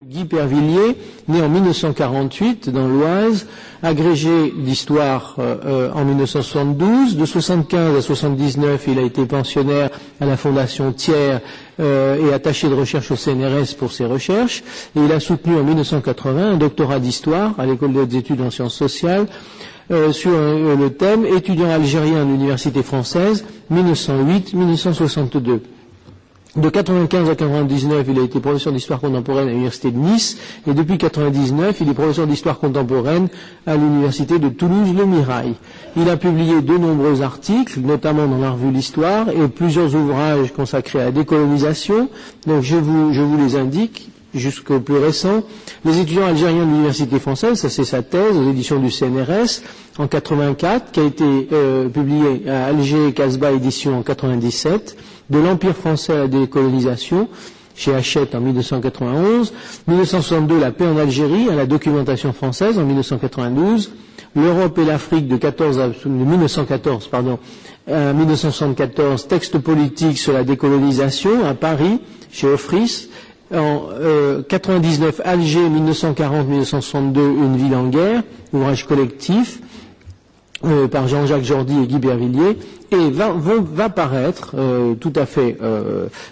Guy Pervilliers, né en 1948 dans l'Oise, agrégé d'histoire en 1972, de 75 à 79 il a été pensionnaire à la Fondation Thiers et attaché de recherche au CNRS pour ses recherches, et il a soutenu en 1980 un doctorat d'histoire à l'École des hautes études en sciences sociales sur le thème étudiant algérien à l'Université française 1908-1962. De 95 à 99, il a été professeur d'histoire contemporaine à l'Université de Nice, et depuis 99, il est professeur d'histoire contemporaine à l'Université de Toulouse-Le Mirail. Il a publié de nombreux articles, notamment dans la revue L'Histoire, et plusieurs ouvrages consacrés à la décolonisation. Donc je vous les indique jusqu'au plus récent. Les étudiants algériens de l'Université française, ça c'est sa thèse aux éditions du CNRS en 84, qui a été publiée à Alger Casbah édition en 97. De l'Empire français à la décolonisation, chez Hachette en 1991, 1962, la paix en Algérie, à la documentation française en 1992, l'Europe et l'Afrique de 1914 à 1974, texte politique sur la décolonisation à Paris, chez Offris, en 99, Alger, 1940-1962, une ville en guerre, ouvrage collectif, par Jean-Jacques Jordi et Guy Pervilliers, et va paraître tout à fait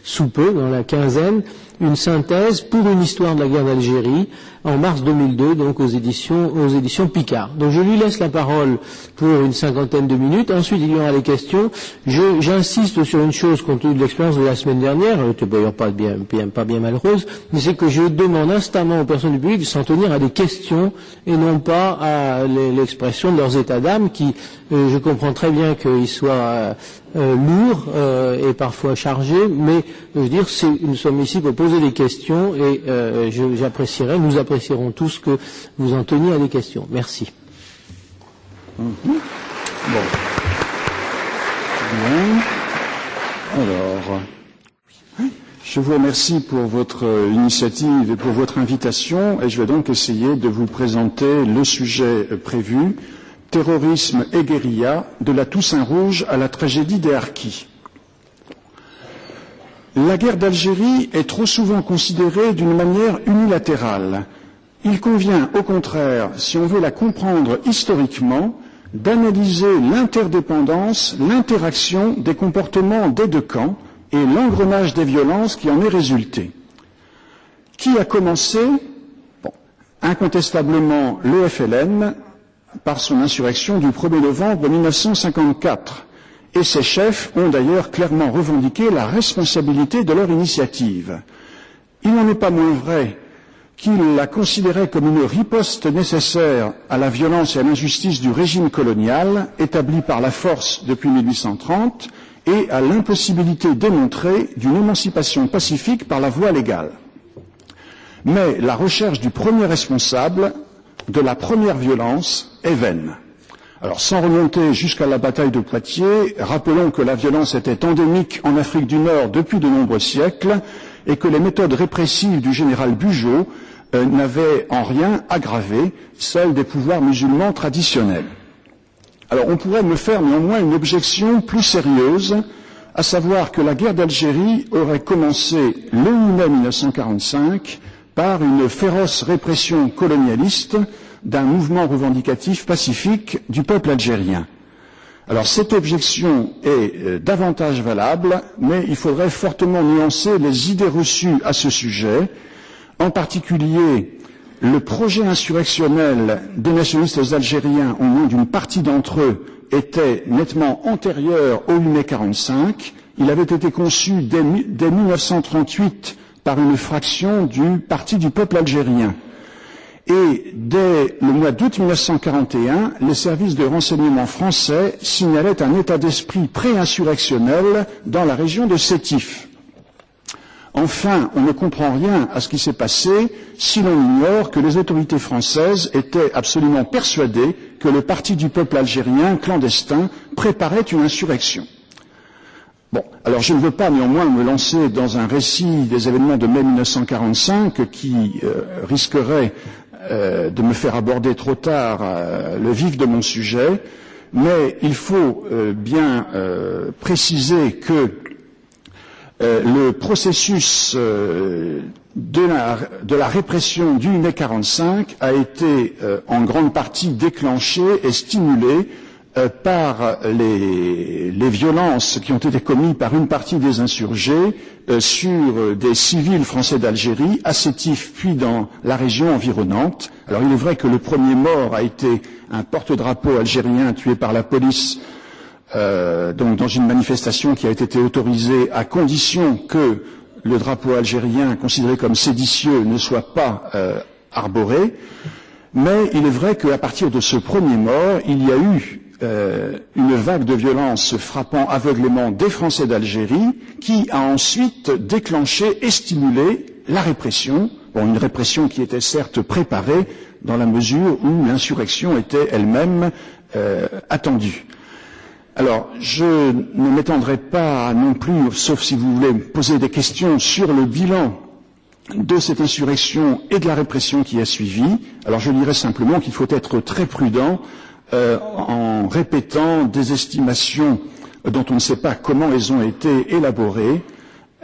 sous peu, dans la quinzaine, une synthèse pour une histoire de la guerre d'Algérie en mars 2002, donc aux éditions Picard. Donc je lui laisse la parole pour une cinquantaine de minutes. Ensuite il y aura les questions. J'insiste sur une chose compte tenu de l'expérience de la semaine dernière, elle n'était d'ailleurs pas bien malheureuse, mais c'est que je demande instamment aux personnes du public de s'en tenir à des questions et non pas à l'expression de leurs états d'âme qui, je comprends très bien qu'ils soient lourds et parfois chargés, mais je veux dire, nous sommes ici pour poser des questions et nous apprécierons tous que vous en teniez à des questions. Merci. Bon. Bien. Alors, je vous remercie pour votre initiative et pour votre invitation, et je vais donc essayer de vous présenter le sujet prévu, terrorisme et guérilla, de la Toussaint Rouge à la tragédie des Harkis. La guerre d'Algérie est trop souvent considérée d'une manière unilatérale. Il convient, au contraire, si on veut la comprendre historiquement, d'analyser l'interdépendance, l'interaction des comportements des deux camps et l'engrenage des violences qui en est résulté. Qui a commencé? Incontestablement le FLN, par son insurrection du 1er novembre 1954. Et ses chefs ont d'ailleurs clairement revendiqué la responsabilité de leur initiative. Il n'en est pas moins vrai qu'ils la considéraient comme une riposte nécessaire à la violence et à l'injustice du régime colonial établi par la force depuis 1830 et à l'impossibilité démontrée d'une émancipation pacifique par la voie légale. Mais la recherche du premier responsable de la première violence est vaine. Alors, sans remonter jusqu'à la bataille de Poitiers, rappelons que la violence était endémique en Afrique du Nord depuis de nombreux siècles et que les méthodes répressives du général Bugeaud n'avaient en rien aggravé celles des pouvoirs musulmans traditionnels. Alors, on pourrait me faire néanmoins une objection plus sérieuse, à savoir que la guerre d'Algérie aurait commencé le 8 mai 1945 par une féroce répression colonialiste d'un mouvement revendicatif pacifique du peuple algérien. Alors cette objection est davantage valable, mais il faudrait fortement nuancer les idées reçues à ce sujet, en particulier le projet insurrectionnel des nationalistes algériens, au moins d'une partie d'entre eux, était nettement antérieur au 8 mai 1945. Il avait été conçu dès 1938 par une fraction du Parti du peuple algérien. Et dès le mois d'août 1941, les services de renseignement français signalaient un état d'esprit pré-insurrectionnel dans la région de Sétif. Enfin, on ne comprend rien à ce qui s'est passé si l'on ignore que les autorités françaises étaient absolument persuadées que le Parti du peuple algérien clandestin préparait une insurrection. Bon, alors je ne veux pas néanmoins me lancer dans un récit des événements de mai 1945 qui risquerait de me faire aborder trop tard le vif de mon sujet, mais il faut bien préciser que le processus de la répression du mai 45 a été en grande partie déclenchée et stimulée par les violences qui ont été commises par une partie des insurgés sur des civils français d'Algérie, à Sétif puis dans la région environnante. Alors il est vrai que le premier mort a été un porte-drapeau algérien tué par la police donc dans une manifestation qui a été autorisée à condition que le drapeau algérien considéré comme séditieux ne soit pas arboré. Mais il est vrai qu'à partir de ce premier mort, il y a eu une vague de violence frappant aveuglément des Français d'Algérie qui a ensuite déclenché et stimulé la répression, une répression qui était certes préparée dans la mesure où l'insurrection était elle-même attendue. Alors, je ne m'étendrai pas non plus, sauf si vous voulez me poser des questions sur le bilan de cette insurrection et de la répression qui a suivi. Alors, je dirais simplement qu'il faut être très prudent en répétant des estimations dont on ne sait pas comment elles ont été élaborées,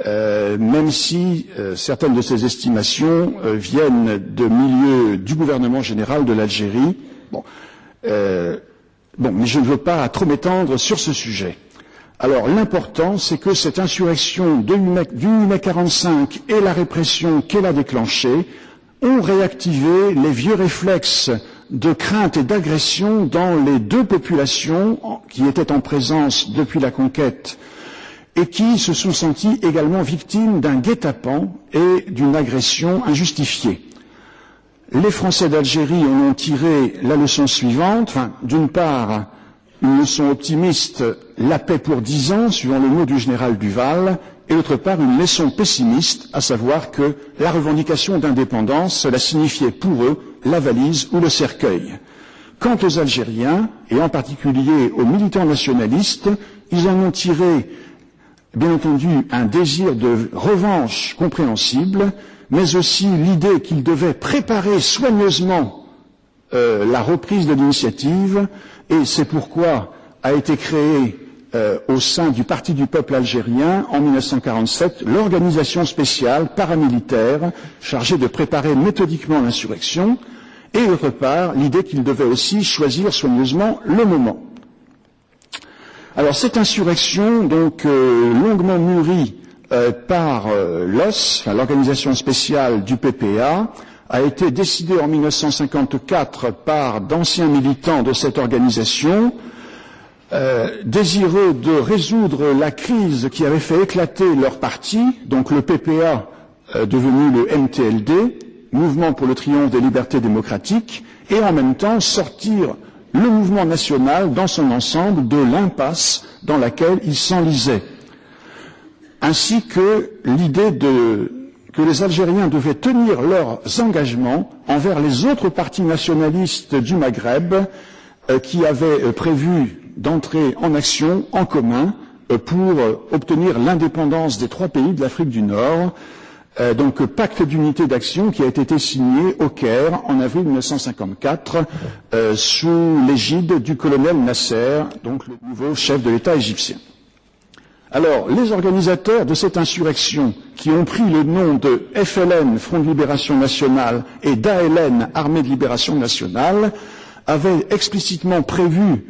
même si certaines de ces estimations viennent de milieux du gouvernement général de l'Algérie. Mais je ne veux pas trop m'étendre sur ce sujet. Alors, l'important, c'est que cette insurrection du mai 45 et la répression qu'elle a déclenchée ont réactivé les vieux réflexes de crainte et d'agression dans les deux populations qui étaient en présence depuis la conquête et qui se sont senties également victimes d'un guet-apens et d'une agression injustifiée. Les Français d'Algérie en ont tiré la leçon suivante, d'une part, une leçon optimiste, la paix pour 10 ans, suivant le mot du général Duval, et d'autre part, une leçon pessimiste, à savoir que la revendication d'indépendance, cela signifiait pour eux la valise ou le cercueil. Quant aux Algériens, et en particulier aux militants nationalistes, ils en ont tiré, bien entendu, un désir de revanche compréhensible, mais aussi l'idée qu'ils devaient préparer soigneusement la reprise de l'initiative, et c'est pourquoi a été créée au sein du Parti du peuple algérien, en 1947, l'organisation spéciale paramilitaire chargée de préparer méthodiquement l'insurrection, et d'autre part, l'idée qu'ils devaient aussi choisir soigneusement le moment. Alors cette insurrection, donc longuement mûrie par l'OS, l'organisation spéciale du PPA, a été décidée en 1954 par d'anciens militants de cette organisation, désireux de résoudre la crise qui avait fait éclater leur parti, donc le PPA devenu le MTLD, Mouvement pour le triomphe des libertés démocratiques, et en même temps sortir le mouvement national dans son ensemble de l'impasse dans laquelle il s'enlisait, ainsi que l'idée que les Algériens devaient tenir leurs engagements envers les autres partis nationalistes du Maghreb qui avaient prévu d'entrer en action en commun pour obtenir l'indépendance des 3 pays de l'Afrique du Nord, donc pacte d'unité d'action qui a été signé au Caire en avril 1954 sous l'égide du colonel Nasser, donc le nouveau chef de l'État égyptien. Alors, les organisateurs de cette insurrection, qui ont pris le nom de FLN, Front de Libération Nationale, et d'ALN, Armée de Libération Nationale, avaient explicitement prévu,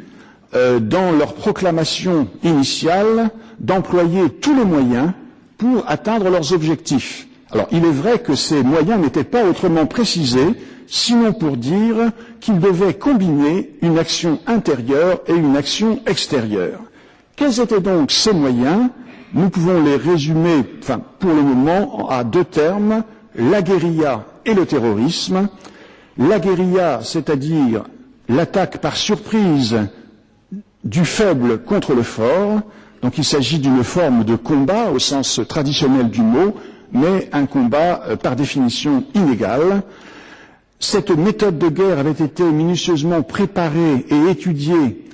dans leur proclamation initiale, d'employer tous les moyens pour atteindre leurs objectifs. Alors, il est vrai que ces moyens n'étaient pas autrement précisés, sinon pour dire qu'ils devaient combiner une action intérieure et une action extérieure. Quels étaient donc ces moyens? Nous pouvons les résumer, pour le moment, à 2 termes, la guérilla et le terrorisme. La guérilla, c'est-à-dire l'attaque par surprise du faible contre le fort, donc il s'agit d'une forme de combat au sens traditionnel du mot, mais un combat par définition inégal. Cette méthode de guerre avait été minutieusement préparée et étudiée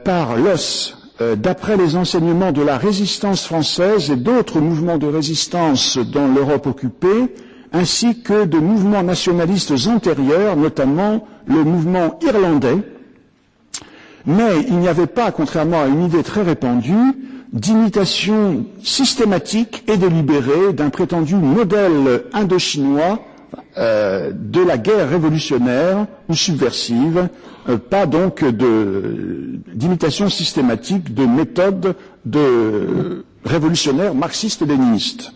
par l'OS d'après les enseignements de la résistance française et d'autres mouvements de résistance dans l'Europe occupée, ainsi que de mouvements nationalistes antérieurs, notamment le mouvement irlandais. Mais il n'y avait pas, contrairement à une idée très répandue, d'imitation systématique et délibérée d'un prétendu modèle indochinois de la guerre révolutionnaire ou subversive, pas donc d'imitation systématique de méthodes de révolutionnaires marxistes-léninistes,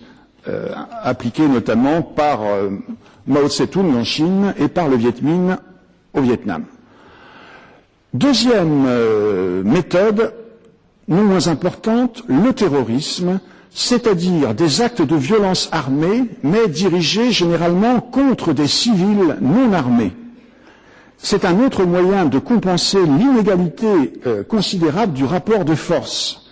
appliquées notamment par Mao Tse-tung en Chine et par le Viet Minh au Vietnam. Deuxième méthode, non moins importante, le terrorisme, c'est-à-dire des actes de violence armés, mais dirigés généralement contre des civils non armés. C'est un autre moyen de compenser l'inégalité considérable du rapport de force.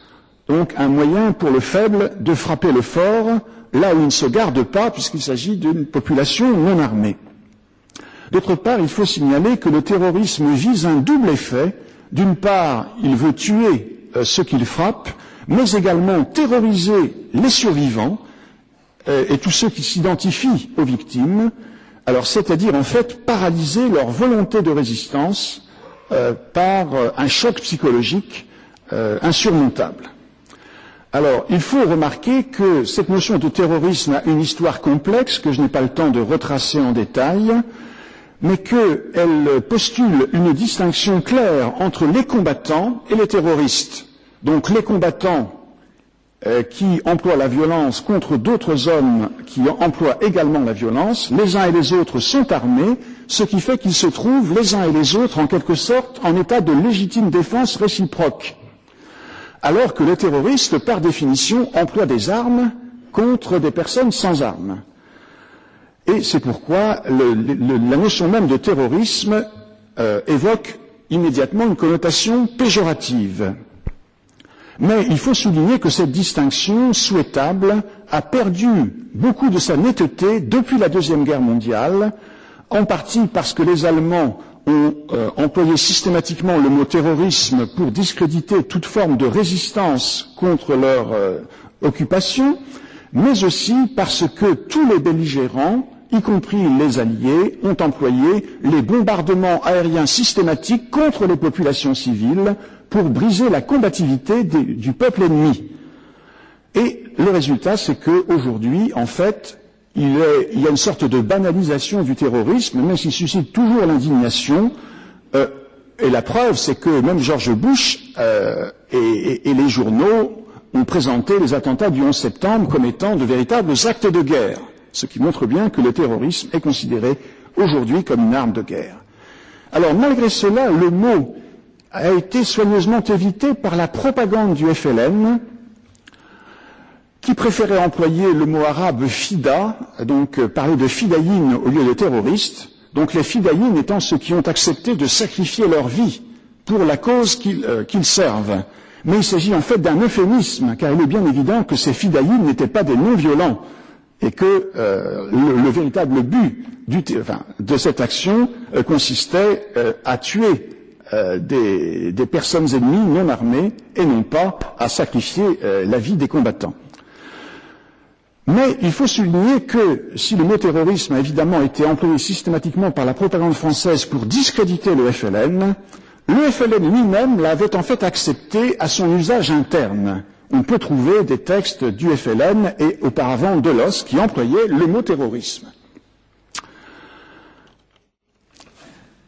Donc un moyen pour le faible de frapper le fort, là où il ne se garde pas, puisqu'il s'agit d'une population non armée. D'autre part, il faut signaler que le terrorisme vise un double effet. D'une part, il veut tuer ceux qu'il frappe, mais également terroriser les survivants et tous ceux qui s'identifient aux victimes, alors c'est-à-dire en fait paralyser leur volonté de résistance par un choc psychologique insurmontable. Alors, il faut remarquer que cette notion de terrorisme a une histoire complexe que je n'ai pas le temps de retracer en détail, mais qu'elle postule une distinction claire entre les combattants et les terroristes. Donc les combattants qui emploient la violence contre d'autres hommes qui emploient également la violence, les uns et les autres sont armés, ce qui fait qu'ils se trouvent les uns et les autres en quelque sorte en état de légitime défense réciproque. Alors que les terroristes, par définition, emploient des armes contre des personnes sans armes. Et c'est pourquoi la notion même de terrorisme évoque immédiatement une connotation péjorative. Mais il faut souligner que cette distinction souhaitable a perdu beaucoup de sa netteté depuis la Deuxième Guerre mondiale, en partie parce que les Allemands ont employé systématiquement le mot terrorisme pour discréditer toute forme de résistance contre leur occupation, mais aussi parce que tous les belligérants, y compris les Alliés, ont employé les bombardements aériens systématiques contre les populations civiles pour briser la combativité du peuple ennemi. Et le résultat, c'est qu'aujourd'hui, en fait, il y a une sorte de banalisation du terrorisme, même s'il suscite toujours l'indignation. Et la preuve, c'est que même George Bush et les journaux ont présenté les attentats du 11 septembre comme étant de véritables actes de guerre, ce qui montre bien que le terrorisme est considéré aujourd'hui comme une arme de guerre. Alors, malgré cela, le mot a été soigneusement évité par la propagande du FLN, qui préférait employer le mot arabe fida, donc parler de fidaïnes au lieu de terroristes, donc les fidaïnes étant ceux qui ont accepté de sacrifier leur vie pour la cause qu'ils servent. Mais il s'agit en fait d'un euphémisme, car il est bien évident que ces fidaïnes n'étaient pas des non-violents, et que le véritable but de cette action consistait à tuer des personnes ennemies non armées et non pas à sacrifier la vie des combattants. Mais il faut souligner que si le mot terrorisme a évidemment été employé systématiquement par la propagande française pour discréditer le FLN lui-même l'avait en fait accepté à son usage interne. On peut trouver des textes du FLN et auparavant de l'OS qui employaient le mot terrorisme.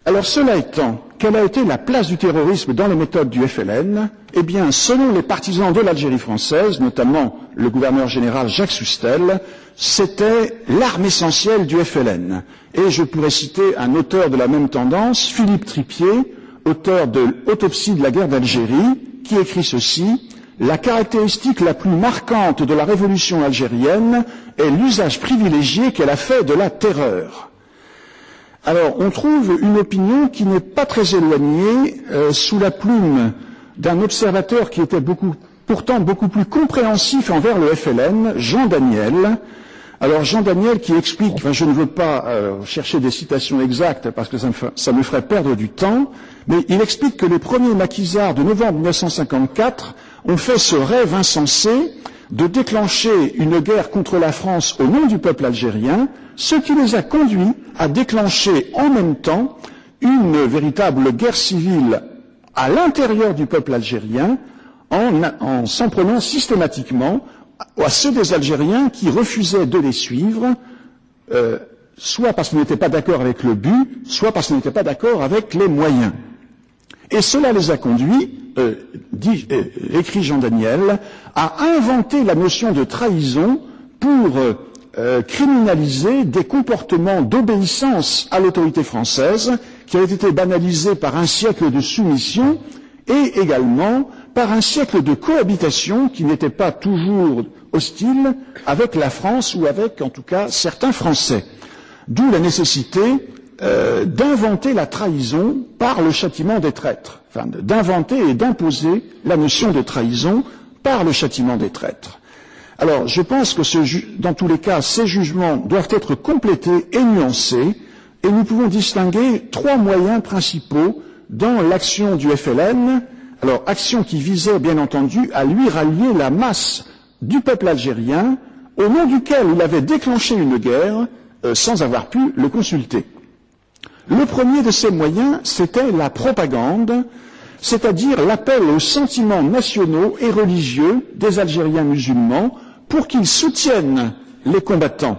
Alors cela étant, quelle a été la place du terrorisme dans les méthodes du FLN? Eh bien, selon les partisans de l'Algérie française, notamment le gouverneur général Jacques Soustelle, c'était l'arme essentielle du FLN. Et je pourrais citer un auteur de la même tendance, Philippe Tripier, auteur de l'Autopsie de la guerre d'Algérie, qui écrit ceci: la caractéristique la plus marquante de la révolution algérienne est l'usage privilégié qu'elle a fait de la terreur. Alors, on trouve une opinion qui n'est pas très éloignée sous la plume d'un observateur qui était pourtant beaucoup plus compréhensif envers le FLN, Jean Daniel. Alors, Jean Daniel qui explique, je ne veux pas chercher des citations exactes parce que ça me ferait perdre du temps, mais il explique que les premiers maquisards de novembre 1954 ont fait ce rêve insensé de déclencher une guerre contre la France au nom du peuple algérien, ce qui les a conduits à déclencher en même temps une véritable guerre civile à l'intérieur du peuple algérien, en s'en prenant systématiquement à ceux des Algériens qui refusaient de les suivre, soit parce qu'ils n'étaient pas d'accord avec le but, soit parce qu'ils n'étaient pas d'accord avec les moyens. Et cela les a conduits, écrit Jean Daniel, à inventer la notion de trahison pour criminaliser des comportements d'obéissance à l'autorité française qui avaient été banalisés par un siècle de soumission et également par un siècle de cohabitation qui n'était pas toujours hostile avec la France ou avec, en tout cas, certains Français. D'où la nécessité d'inventer la trahison par le châtiment des traîtres, enfin d'inventer et d'imposer la notion de trahison par le châtiment des traîtres. Alors, je pense que dans tous les cas, ces jugements doivent être complétés et nuancés, et nous pouvons distinguer trois moyens principaux dans l'action du FLN. Alors, action qui visait, bien entendu, à lui rallier la masse du peuple algérien, au nom duquel il avait déclenché une guerre sans avoir pu le consulter. Le premier de ces moyens, c'était la propagande, c'est-à-dire l'appel aux sentiments nationaux et religieux des Algériens musulmans pour qu'ils soutiennent les combattants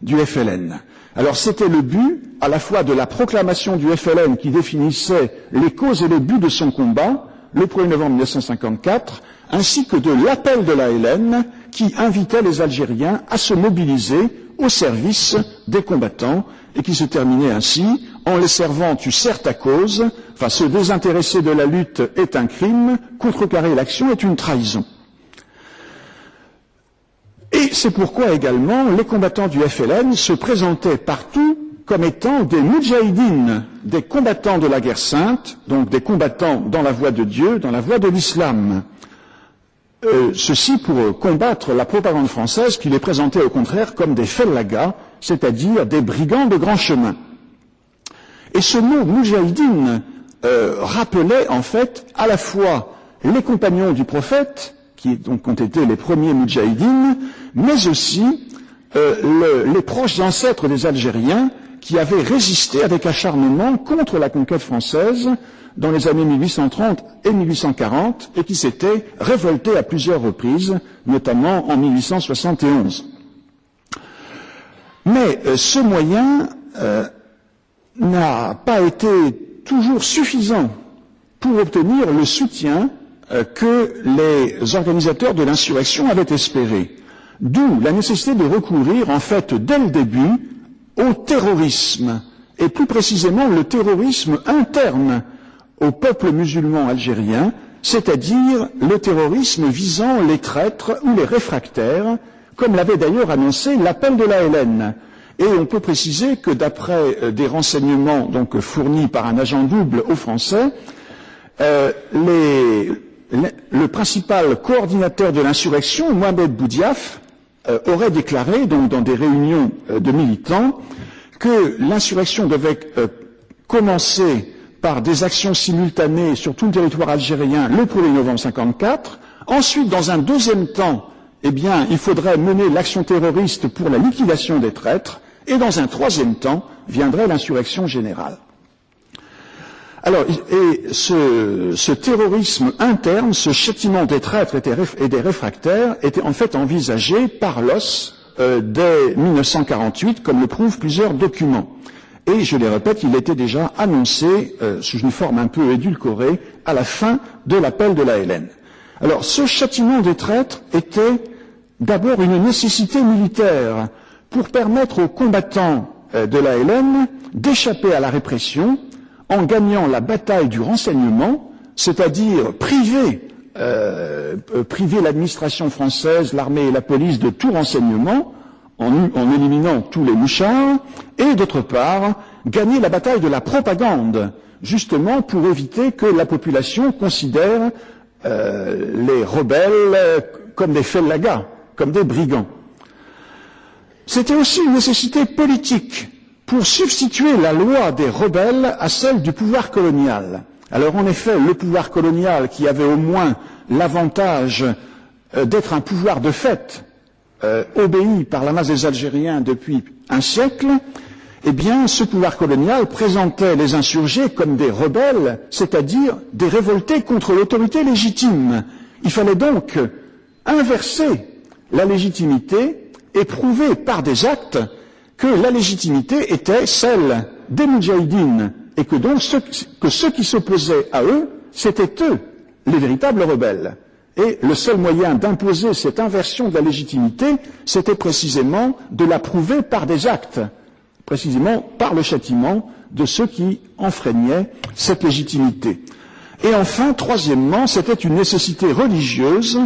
du FLN. Alors c'était le but à la fois de la proclamation du FLN qui définissait les causes et les buts de son combat, le 1er novembre 1954, ainsi que de l'appel de l'ALN qui invitait les Algériens à se mobiliser au service des combattants et qui se terminait ainsi: en les servant, tu sers ta cause, enfin se désintéresser de la lutte est un crime, contrecarrer l'action est une trahison. Et c'est pourquoi également les combattants du FLN se présentaient partout comme étant des moudjahidines, des combattants de la guerre sainte, donc des combattants dans la voie de Dieu, dans la voie de l'islam. Ceci pour combattre la propagande française qui les présentait au contraire comme des fellagas, c'est-à-dire des brigands de grand chemin. Et ce mot moudjahidine rappelait en fait à la fois les compagnons du prophète, qui donc ont été les premiers moudjahidines, mais aussi les proches ancêtres des Algériens qui avaient résisté avec acharnement contre la conquête française dans les années 1830 et 1840 et qui s'étaient révoltés à plusieurs reprises, notamment en 1871. Mais ce moyen n'a pas été toujours suffisant pour obtenir le soutien que les organisateurs de l'insurrection avaient espéré. D'où la nécessité de recourir, en fait, dès le début, au terrorisme, et plus précisément le terrorisme interne au peuple musulman algérien, c'est-à-dire le terrorisme visant les traîtres ou les réfractaires, comme l'avait d'ailleurs annoncé l'appel de l'ALN. Et on peut préciser que d'après des renseignements donc fournis par un agent double aux Français, le principal coordinateur de l'insurrection, Mohamed Boudiaf, aurait déclaré, donc dans des réunions de militants, que l'insurrection devait commencer par des actions simultanées sur tout le territoire algérien le 1er novembre 1954. Ensuite, dans un deuxième temps, eh bien, il faudrait mener l'action terroriste pour la liquidation des traîtres. Et dans un troisième temps, viendrait l'insurrection générale. Alors, et ce terrorisme interne, ce châtiment des traîtres et des réfractaires, était en fait envisagé par l'OSS dès 1948, comme le prouvent plusieurs documents. Et, je les répète, il était déjà annoncé, sous une forme un peu édulcorée, à la fin de l'appel de l'ALN. Alors, ce châtiment des traîtres était d'abord une nécessité militaire pour permettre aux combattants de l'ALN d'échapper à la répression en gagnant la bataille du renseignement, c'est-à-dire priver l'administration française, l'armée et la police de tout renseignement, en éliminant tous les mouchards, et d'autre part, gagner la bataille de la propagande, justement pour éviter que la population considère les rebelles comme des fellagas, comme des brigands. C'était aussi une nécessité politique pour substituer la loi des rebelles à celle du pouvoir colonial. Alors en effet, le pouvoir colonial, qui avait au moins l'avantage d'être un pouvoir de fait, obéi par la masse des Algériens depuis un siècle, eh bien ce pouvoir colonial présentait les insurgés comme des rebelles, c'est-à-dire des révoltés contre l'autorité légitime. Il fallait donc inverser la légitimité et prouver par des actes que la légitimité était celle des Moudjahidines et que donc ceux qui s'opposaient à eux, c'était eux, les véritables rebelles. Et le seul moyen d'imposer cette inversion de la légitimité, c'était précisément de la prouver par des actes, précisément par le châtiment de ceux qui enfreignaient cette légitimité. Et enfin, troisièmement, c'était une nécessité religieuse,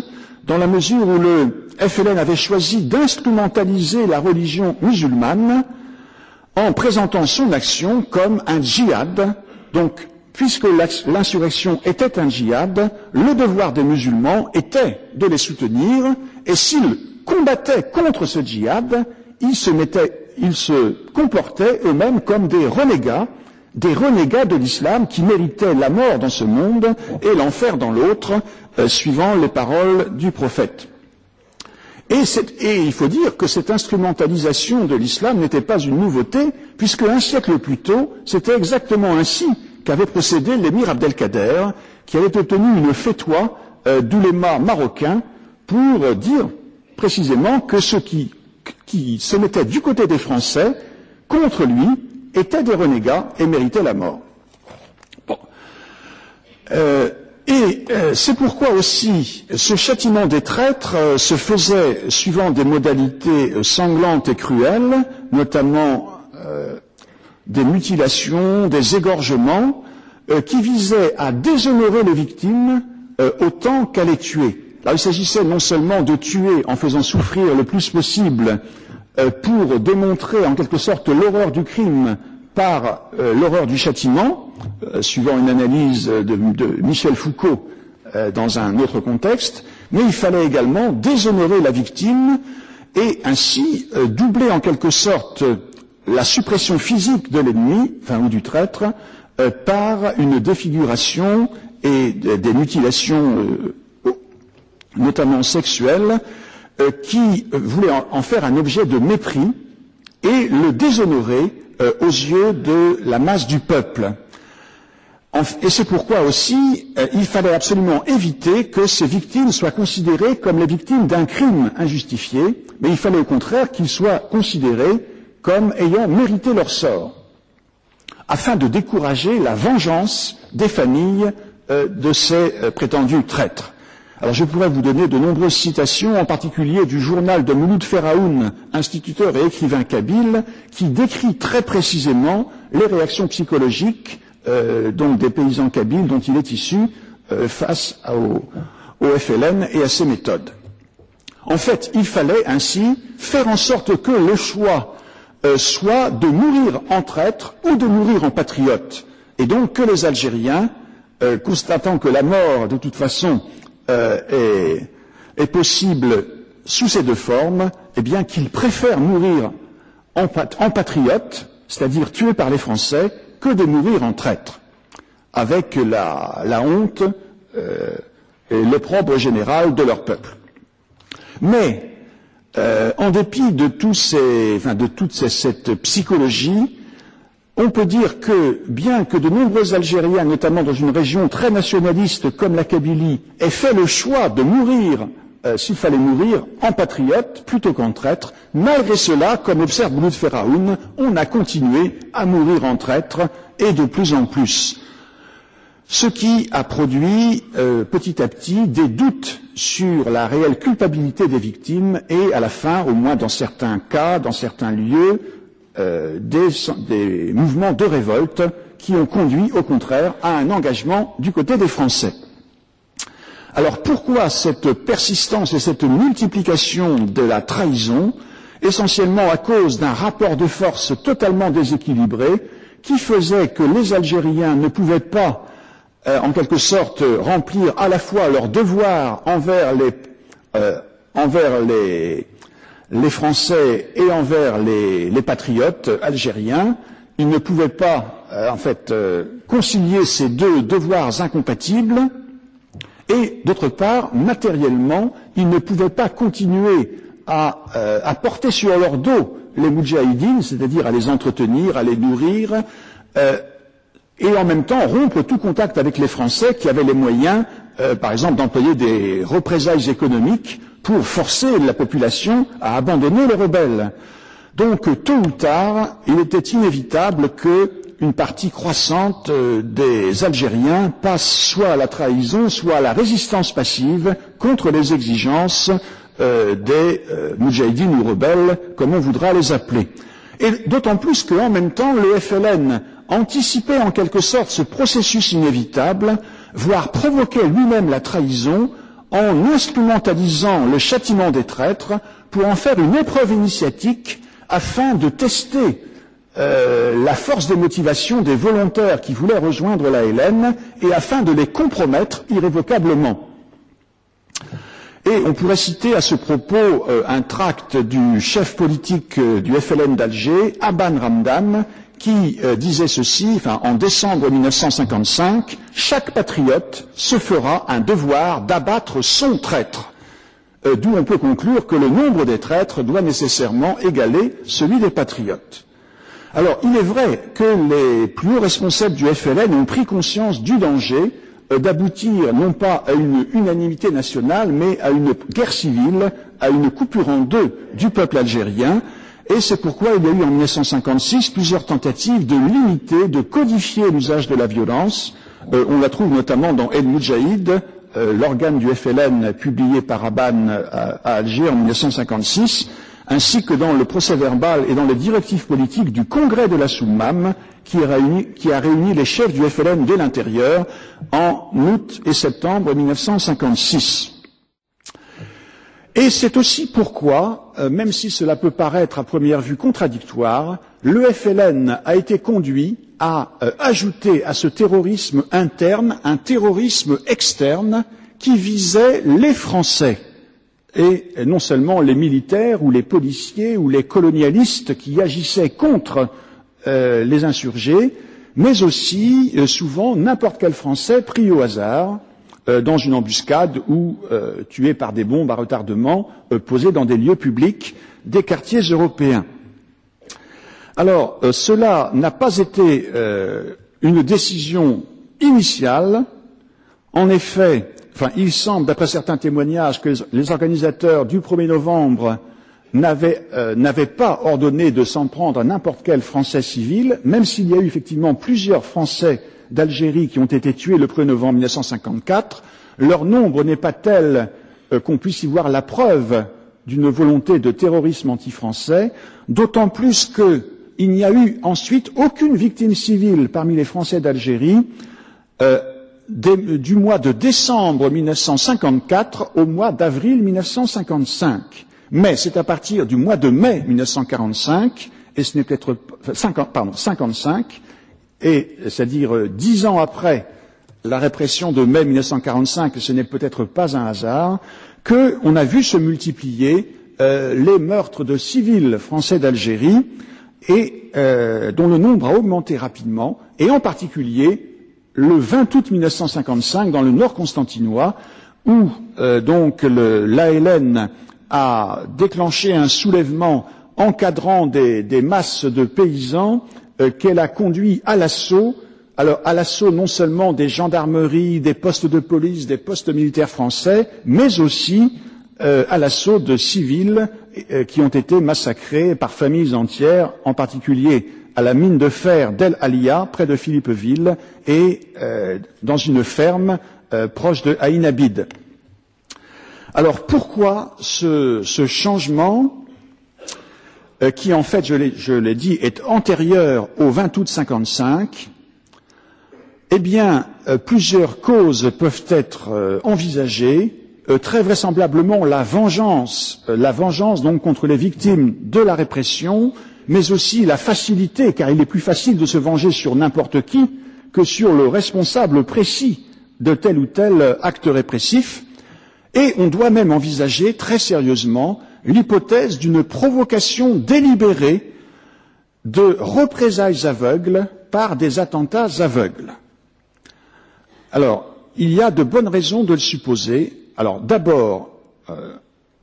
dans la mesure où le FLN avait choisi d'instrumentaliser la religion musulmane en présentant son action comme un djihad. Donc, puisque l'insurrection était un djihad, le devoir des musulmans était de les soutenir, et s'ils combattaient contre ce djihad, ils se comportaient eux-mêmes comme des renégats de l'islam qui méritaient la mort dans ce monde et l'enfer dans l'autre, suivant les paroles du prophète. Et il faut dire que cette instrumentalisation de l'islam n'était pas une nouveauté, puisque un siècle plus tôt, c'était exactement ainsi qu'avait procédé l'émir Abdelkader, qui avait obtenu une fatwa d'ouléma marocain pour dire précisément que ceux qui se mettaient du côté des Français contre lui étaient des renégats et méritaient la mort. Bon. C'est pourquoi aussi ce châtiment des traîtres se faisait suivant des modalités sanglantes et cruelles, notamment des mutilations, des égorgements, qui visaient à déshonorer les victimes autant qu'à les tuer. Là, il s'agissait non seulement de tuer en faisant souffrir le plus possible pour démontrer en quelque sorte l'horreur du crime par l'horreur du châtiment, suivant une analyse de Michel Foucault dans un autre contexte, mais il fallait également déshonorer la victime et ainsi doubler en quelque sorte la suppression physique de l'ennemi, ou du traître, par une défiguration et des mutilations notamment sexuelles, qui voulaient en faire un objet de mépris et le déshonorer aux yeux de la masse du peuple. Et c'est pourquoi aussi il fallait absolument éviter que ces victimes soient considérées comme les victimes d'un crime injustifié, mais il fallait au contraire qu'ils soient considérés comme ayant mérité leur sort, afin de décourager la vengeance des familles de ces prétendus traîtres. Alors je pourrais vous donner de nombreuses citations, en particulier du journal de Mouloud Feraoun, instituteur et écrivain kabyle, qui décrit très précisément les réactions psychologiques donc des paysans kabyles dont il est issu face au FLN et à ses méthodes. En fait, il fallait ainsi faire en sorte que le choix soit de mourir en traître ou de mourir en patriote, et donc que les Algériens, constatant que la mort de toute façon est possible sous ces deux formes, eh bien qu'ils préfèrent mourir en patriote, c'est-à-dire tués par les Français, que de mourir en traître, avec la honte et l'opprobre général de leur peuple. Mais en dépit de toute cette psychologie, on peut dire que, bien que de nombreux Algériens, notamment dans une région très nationaliste comme la Kabylie, aient fait le choix de mourir, s'il fallait mourir, en patriote plutôt qu'en traître, malgré cela, comme observe Mouloud Feraoun, on a continué à mourir en traître, et de plus en plus. Ce qui a produit petit à petit des doutes sur la réelle culpabilité des victimes et à la fin, au moins dans certains cas, dans certains lieux, des mouvements de révolte qui ont conduit au contraire à un engagement du côté des Français. Alors pourquoi cette persistance et cette multiplication de la trahison? Essentiellement à cause d'un rapport de force totalement déséquilibré qui faisait que les Algériens ne pouvaient pas en quelque sorte remplir à la fois leurs devoirs envers les Français et envers les patriotes algériens. Ils ne pouvaient pas concilier ces deux devoirs incompatibles, et d'autre part, matériellement, ils ne pouvaient pas continuer à porter sur leur dos les moudjahidines, c'est-à-dire à les entretenir, à les nourrir, et en même temps rompre tout contact avec les Français qui avaient les moyens par exemple, d'employer des représailles économiques pour forcer la population à abandonner les rebelles. Donc, tôt ou tard, il était inévitable qu'une partie croissante des Algériens passe soit à la trahison, soit à la résistance passive contre les exigences des moudjahidines ou rebelles, comme on voudra les appeler. Et d'autant plus qu'en même temps, le FLN anticipait en quelque sorte ce processus inévitable, voire provoquait lui-même la trahison en instrumentalisant le châtiment des traîtres pour en faire une épreuve initiatique afin de tester la force de motivation des volontaires qui voulaient rejoindre la LN et afin de les compromettre irrévocablement. Et on pourrait citer à ce propos un tract du chef politique du FLN d'Alger, Aban Ramdan, qui disait ceci, en décembre 1955, « Chaque patriote se fera un devoir d'abattre son traître ». D'où on peut conclure que le nombre des traîtres doit nécessairement égaler celui des patriotes. Alors, il est vrai que les plus hauts responsables du FLN ont pris conscience du danger d'aboutir non pas à une unanimité nationale, mais à une guerre civile, à une coupure en deux du peuple algérien, et c'est pourquoi il y a eu en 1956 plusieurs tentatives de limiter, de codifier l'usage de la violence. On la trouve notamment dans El Moudjahid, l'organe du FLN publié par Aban à Alger en 1956, ainsi que dans le procès-verbal et dans les directives politiques du Congrès de la Soummam, qui a réuni les chefs du FLN de l'intérieur en août et septembre 1956. Et c'est aussi pourquoi, même si cela peut paraître à première vue contradictoire, le FLN a été conduit à ajouter à ce terrorisme interne un terrorisme externe qui visait les Français, et non seulement les militaires ou les policiers ou les colonialistes qui agissaient contre les insurgés, mais aussi souvent n'importe quel Français pris au hasard dans une embuscade ou tué par des bombes à retardement posées dans des lieux publics des quartiers européens. Alors, cela n'a pas été une décision initiale. En effet, il semble, d'après certains témoignages, que les organisateurs du 1er novembre n'avaient pas ordonné de s'en prendre à n'importe quel Français civil, même s'il y a eu effectivement plusieurs Français d'Algérie qui ont été tués le 1er novembre 1954. Leur nombre n'est pas tel qu'on puisse y voir la preuve d'une volonté de terrorisme anti-français, d'autant plus qu'il n'y a eu ensuite aucune victime civile parmi les Français d'Algérie du mois de décembre 1954 au mois d'avril 1955. Mais c'est à partir du mois de mai 1945, et ce n'est peut-être 55, et c'est-à-dire 10 ans après la répression de mai 1945, et ce n'est peut-être pas un hasard, qu'on a vu se multiplier les meurtres de civils français d'Algérie, et dont le nombre a augmenté rapidement, et en particulier le 20 août 1955 dans le nord constantinois, où donc l'ALN a déclenché un soulèvement encadrant des masses de paysans qu'elle a conduit à l'assaut. Alors, à l'assaut non seulement des gendarmeries, des postes de police, des postes militaires français, mais aussi à l'assaut de civils qui ont été massacrés par familles entières, en particulier à la mine de fer d'El Alia, près de Philippeville, et dans une ferme proche de Aïn Abid. Alors pourquoi ce changement qui en fait, je l'ai dit, est antérieur au 20 août 55? Eh bien, plusieurs causes peuvent être envisagées. Très vraisemblablement la vengeance donc contre les victimes de la répression, mais aussi la facilité, car il est plus facile de se venger sur n'importe qui que sur le responsable précis de tel ou tel acte répressif. Et on doit même envisager très sérieusement l'hypothèse d'une provocation délibérée de représailles aveugles par des attentats aveugles. Alors, il y a de bonnes raisons de le supposer. Alors, d'abord,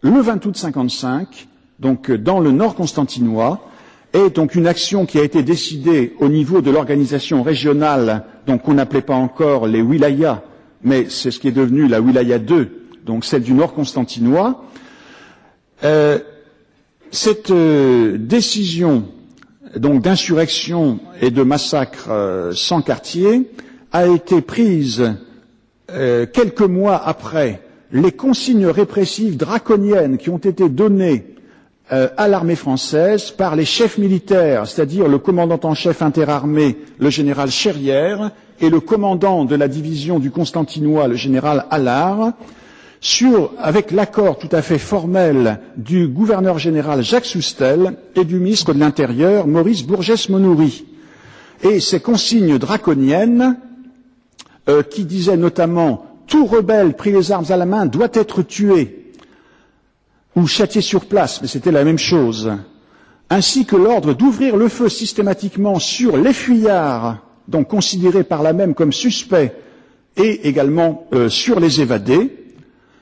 le 20 août 55, donc dans le nord constantinois, est donc une action qui a été décidée au niveau de l'organisation régionale, donc qu'on n'appelait pas encore les wilayas mais c'est ce qui est devenu la Wilaya 2, donc celle du nord constantinois. Cette décision donc d'insurrection et de massacre sans quartier a été prise quelques mois après les consignes répressives draconiennes qui ont été données à l'armée française par les chefs militaires, c'est-à-dire le commandant en chef interarmée, le général Cherrière, et le commandant de la division du Constantinois, le général Allard, avec l'accord tout à fait formel du gouverneur général Jacques Soustel et du ministre de l'Intérieur Maurice Bourgès-Monoury. Et ces consignes draconiennes, qui disaient notamment « Tout rebelle pris les armes à la main doit être tué », ou châtié sur place, mais c'était la même chose, ainsi que l'ordre d'ouvrir le feu systématiquement sur les fuyards, donc considérés par là même comme suspects, et également sur les évadés,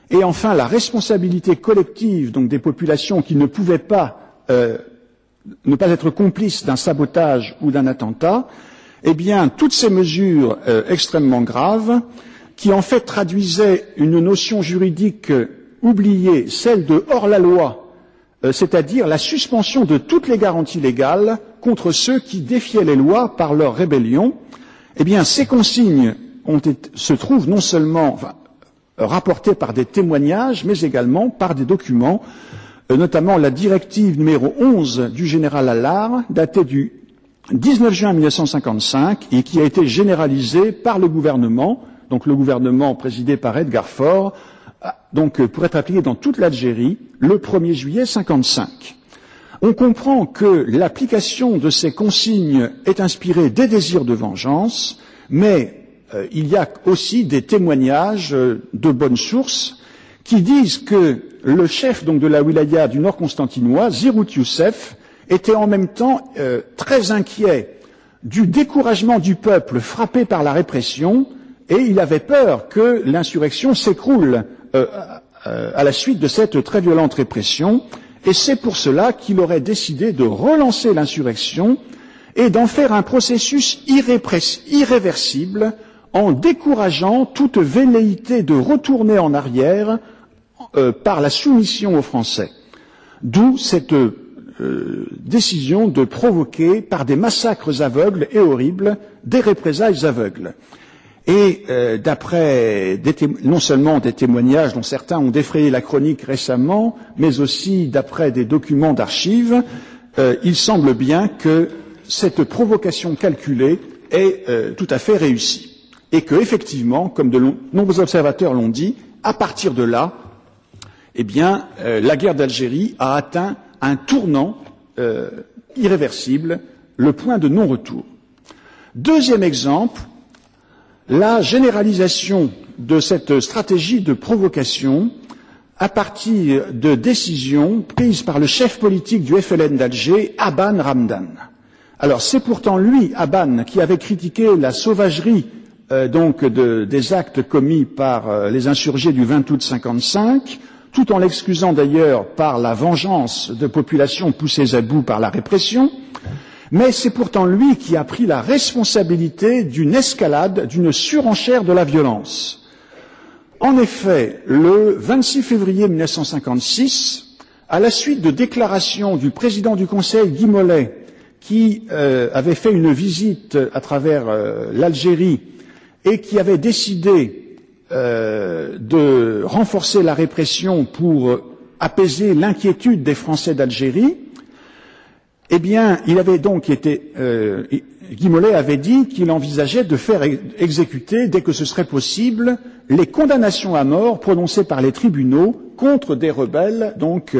et enfin la responsabilité collective donc des populations qui ne pouvaient pas ne pas être complices d'un sabotage ou d'un attentat, eh bien toutes ces mesures extrêmement graves, qui en fait traduisaient une notion juridique oublier celle de hors-la-loi, c'est-à-dire la suspension de toutes les garanties légales contre ceux qui défiaient les lois par leur rébellion, eh bien, ces consignes se trouvent non seulement rapportées par des témoignages, mais également par des documents, notamment la directive numéro 11 du général Allard, datée du 19 juin 1955, et qui a été généralisée par le gouvernement, donc le gouvernement présidé par Edgar Faure, donc pour être appliqué dans toute l'Algérie le 1er juillet 1955. On comprend que l'application de ces consignes est inspirée des désirs de vengeance, mais il y a aussi des témoignages de bonnes sources qui disent que le chef donc de la wilaya du nord constantinois, Zirout Youssef, était en même temps très inquiet du découragement du peuple frappé par la répression, et il avait peur que l'insurrection s'écroule à la suite de cette très violente répression, et c'est pour cela qu'il aurait décidé de relancer l'insurrection et d'en faire un processus irréversible en décourageant toute velléité de retourner en arrière par la soumission aux Français. D'où cette décision de provoquer par des massacres aveugles et horribles des représailles aveugles. Et d'après non seulement des témoignages dont certains ont défrayé la chronique récemment, mais aussi d'après des documents d'archives, il semble bien que cette provocation calculée est tout à fait réussie. Et que, effectivement, comme de nombreux observateurs l'ont dit, à partir de là, eh bien, la guerre d'Algérie a atteint un tournant irréversible, le point de non-retour. Deuxième exemple, la généralisation de cette stratégie de provocation à partir de décisions prises par le chef politique du FLN d'Alger, Abane Ramdan. Alors c'est pourtant lui, Abane, qui avait critiqué la sauvagerie des actes commis par les insurgés du 20 août 1955, tout en l'excusant d'ailleurs par la vengeance de populations poussées à bout par la répression. Mais c'est pourtant lui qui a pris la responsabilité d'une escalade, d'une surenchère de la violence. En effet, le 26 février 1956, à la suite de déclarations du président du Conseil, Guy Mollet, qui avait fait une visite à travers l'Algérie et qui avait décidé de renforcer la répression pour apaiser l'inquiétude des Français d'Algérie, eh bien, il avait donc été, Guy Mollet avait dit qu'il envisageait de faire exécuter, dès que ce serait possible, les condamnations à mort prononcées par les tribunaux contre des rebelles, donc,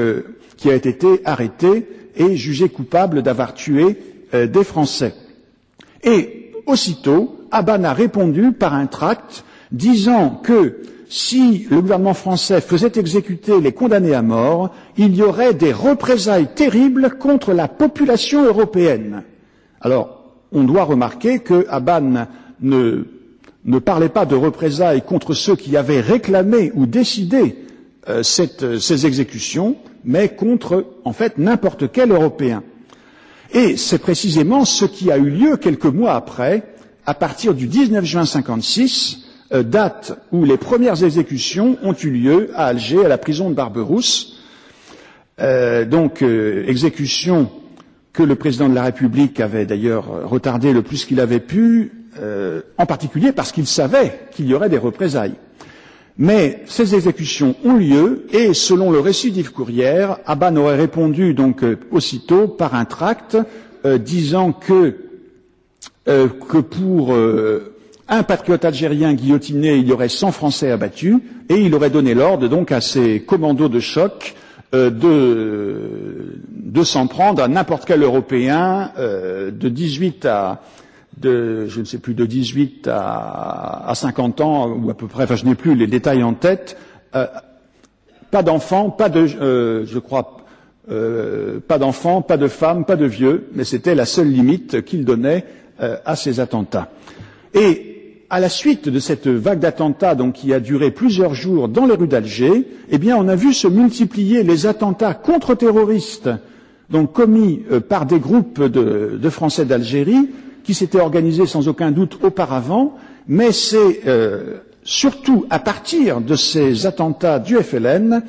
qui avaient été arrêtés et jugés coupables d'avoir tué des Français. Et aussitôt, Abane a répondu par un tract disant que si le gouvernement français faisait exécuter les condamnés à mort, il y aurait des représailles terribles contre la population européenne. Alors, on doit remarquer que Abane ne parlait pas de représailles contre ceux qui avaient réclamé ou décidé ces exécutions, mais contre, en fait, n'importe quel Européen. Et c'est précisément ce qui a eu lieu quelques mois après, à partir du 19 juin 1956, date où les premières exécutions ont eu lieu à Alger, à la prison de Barberousse. Exécution que le président de la République avait d'ailleurs retardé le plus qu'il avait pu, en particulier parce qu'il savait qu'il y aurait des représailles. Mais ces exécutions ont lieu et, selon le récit d'Yves Courrière, Aban aurait répondu donc aussitôt par un tract disant que pour un patriote algérien guillotiné, il y aurait 100 Français abattus, et il aurait donné l'ordre donc à ses commandos de choc de s'en prendre à n'importe quel Européen de 18 à je ne sais plus, de 18 à 50 ans, ou à peu près, enfin je n'ai plus les détails en tête, pas d'enfants, pas de pas d'enfants, pas de femmes, pas de vieux, mais c'était la seule limite qu'il donnait à ces attentats. Et à la suite de cette vague d'attentats, donc qui a duré plusieurs jours dans les rues d'Alger, eh bien on a vu se multiplier les attentats contre-terroristes, donc commis par des groupes de Français d'Algérie, qui s'étaient organisés sans aucun doute auparavant, mais c'est surtout à partir de ces attentats du FLN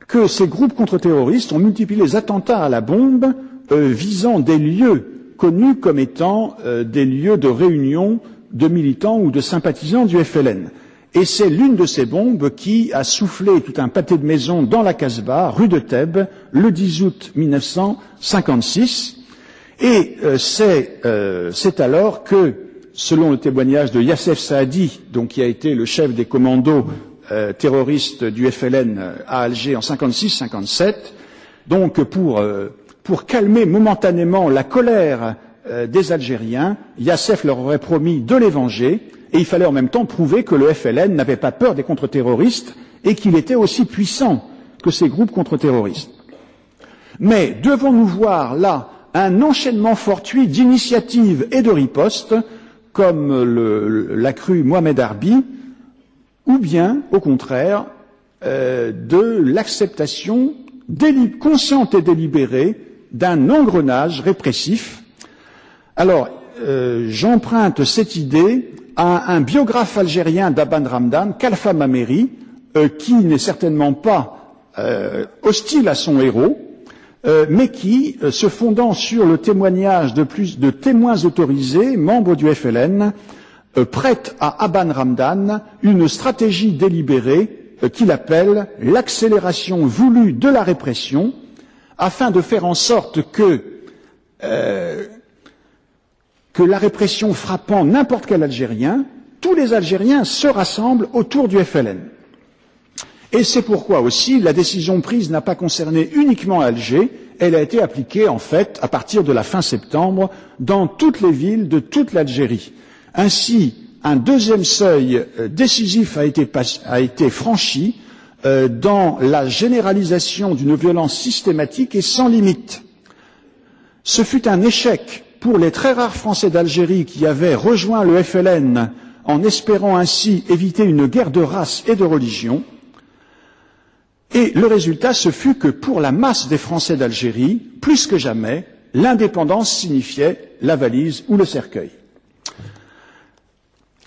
que ces groupes contre-terroristes ont multiplié les attentats à la bombe visant des lieux connus comme étant des lieux de réunion de militants ou de sympathisants du FLN. Et c'est l'une de ces bombes qui a soufflé tout un pâté de maisons dans la Casbah, rue de Thèbes, le 10 août 1956. Et c'est alors que, selon le témoignage de Yassef Saadi, donc qui a été le chef des commandos terroristes du FLN à Alger en 56-57, donc pour calmer momentanément la colère des Algériens, Yassef leur aurait promis de les venger, et il fallait en même temps prouver que le FLN n'avait pas peur des contre-terroristes et qu'il était aussi puissant que ces groupes contre-terroristes. Mais devons-nous voir là un enchaînement fortuit d'initiatives et de ripostes, comme l'a cru Mohamed Harbi, ou bien, au contraire, de l'acceptation consciente et délibérée d'un engrenage répressif. Alors, j'emprunte cette idée à un biographe algérien d'Aban Ramdan, Khalfa Mameri, qui n'est certainement pas hostile à son héros, mais qui, se fondant sur le témoignage de témoins autorisés, membres du FLN, prête à Aban Ramdan une stratégie délibérée qu'il appelle l'accélération voulue de la répression, afin de faire en sorte que la répression frappant n'importe quel Algérien, tous les Algériens se rassemblent autour du FLN. Et c'est pourquoi aussi la décision prise n'a pas concerné uniquement Alger, elle a été appliquée en fait à partir de la fin septembre dans toutes les villes de toute l'Algérie. Ainsi, un deuxième seuil décisif a été franchi dans la généralisation d'une violence systématique et sans limite. Ce fut un échec pour les très rares Français d'Algérie qui avaient rejoint le FLN en espérant ainsi éviter une guerre de race et de religion. Et le résultat, ce fut que pour la masse des Français d'Algérie, plus que jamais, l'indépendance signifiait la valise ou le cercueil.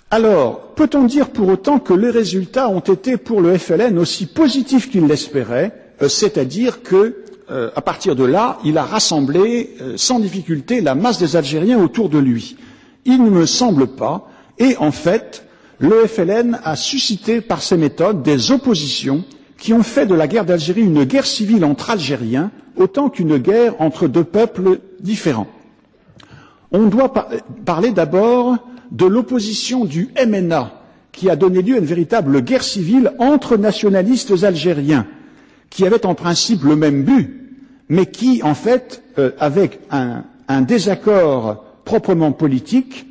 Alors, peut-on dire pour autant que les résultats ont été pour le FLN aussi positifs qu'il l'espérait, c'est-à-dire que, à partir de là, il a rassemblé sans difficulté la masse des Algériens autour de lui? Il ne me semble pas, et en fait, le FLN a suscité par ses méthodes des oppositions qui ont fait de la guerre d'Algérie une guerre civile entre Algériens autant qu'une guerre entre deux peuples différents. On doit parler d'abord de l'opposition du MNA, qui a donné lieu à une véritable guerre civile entre nationalistes algériens, qui avaient en principe le même but, mais qui, en fait, avec un désaccord proprement politique,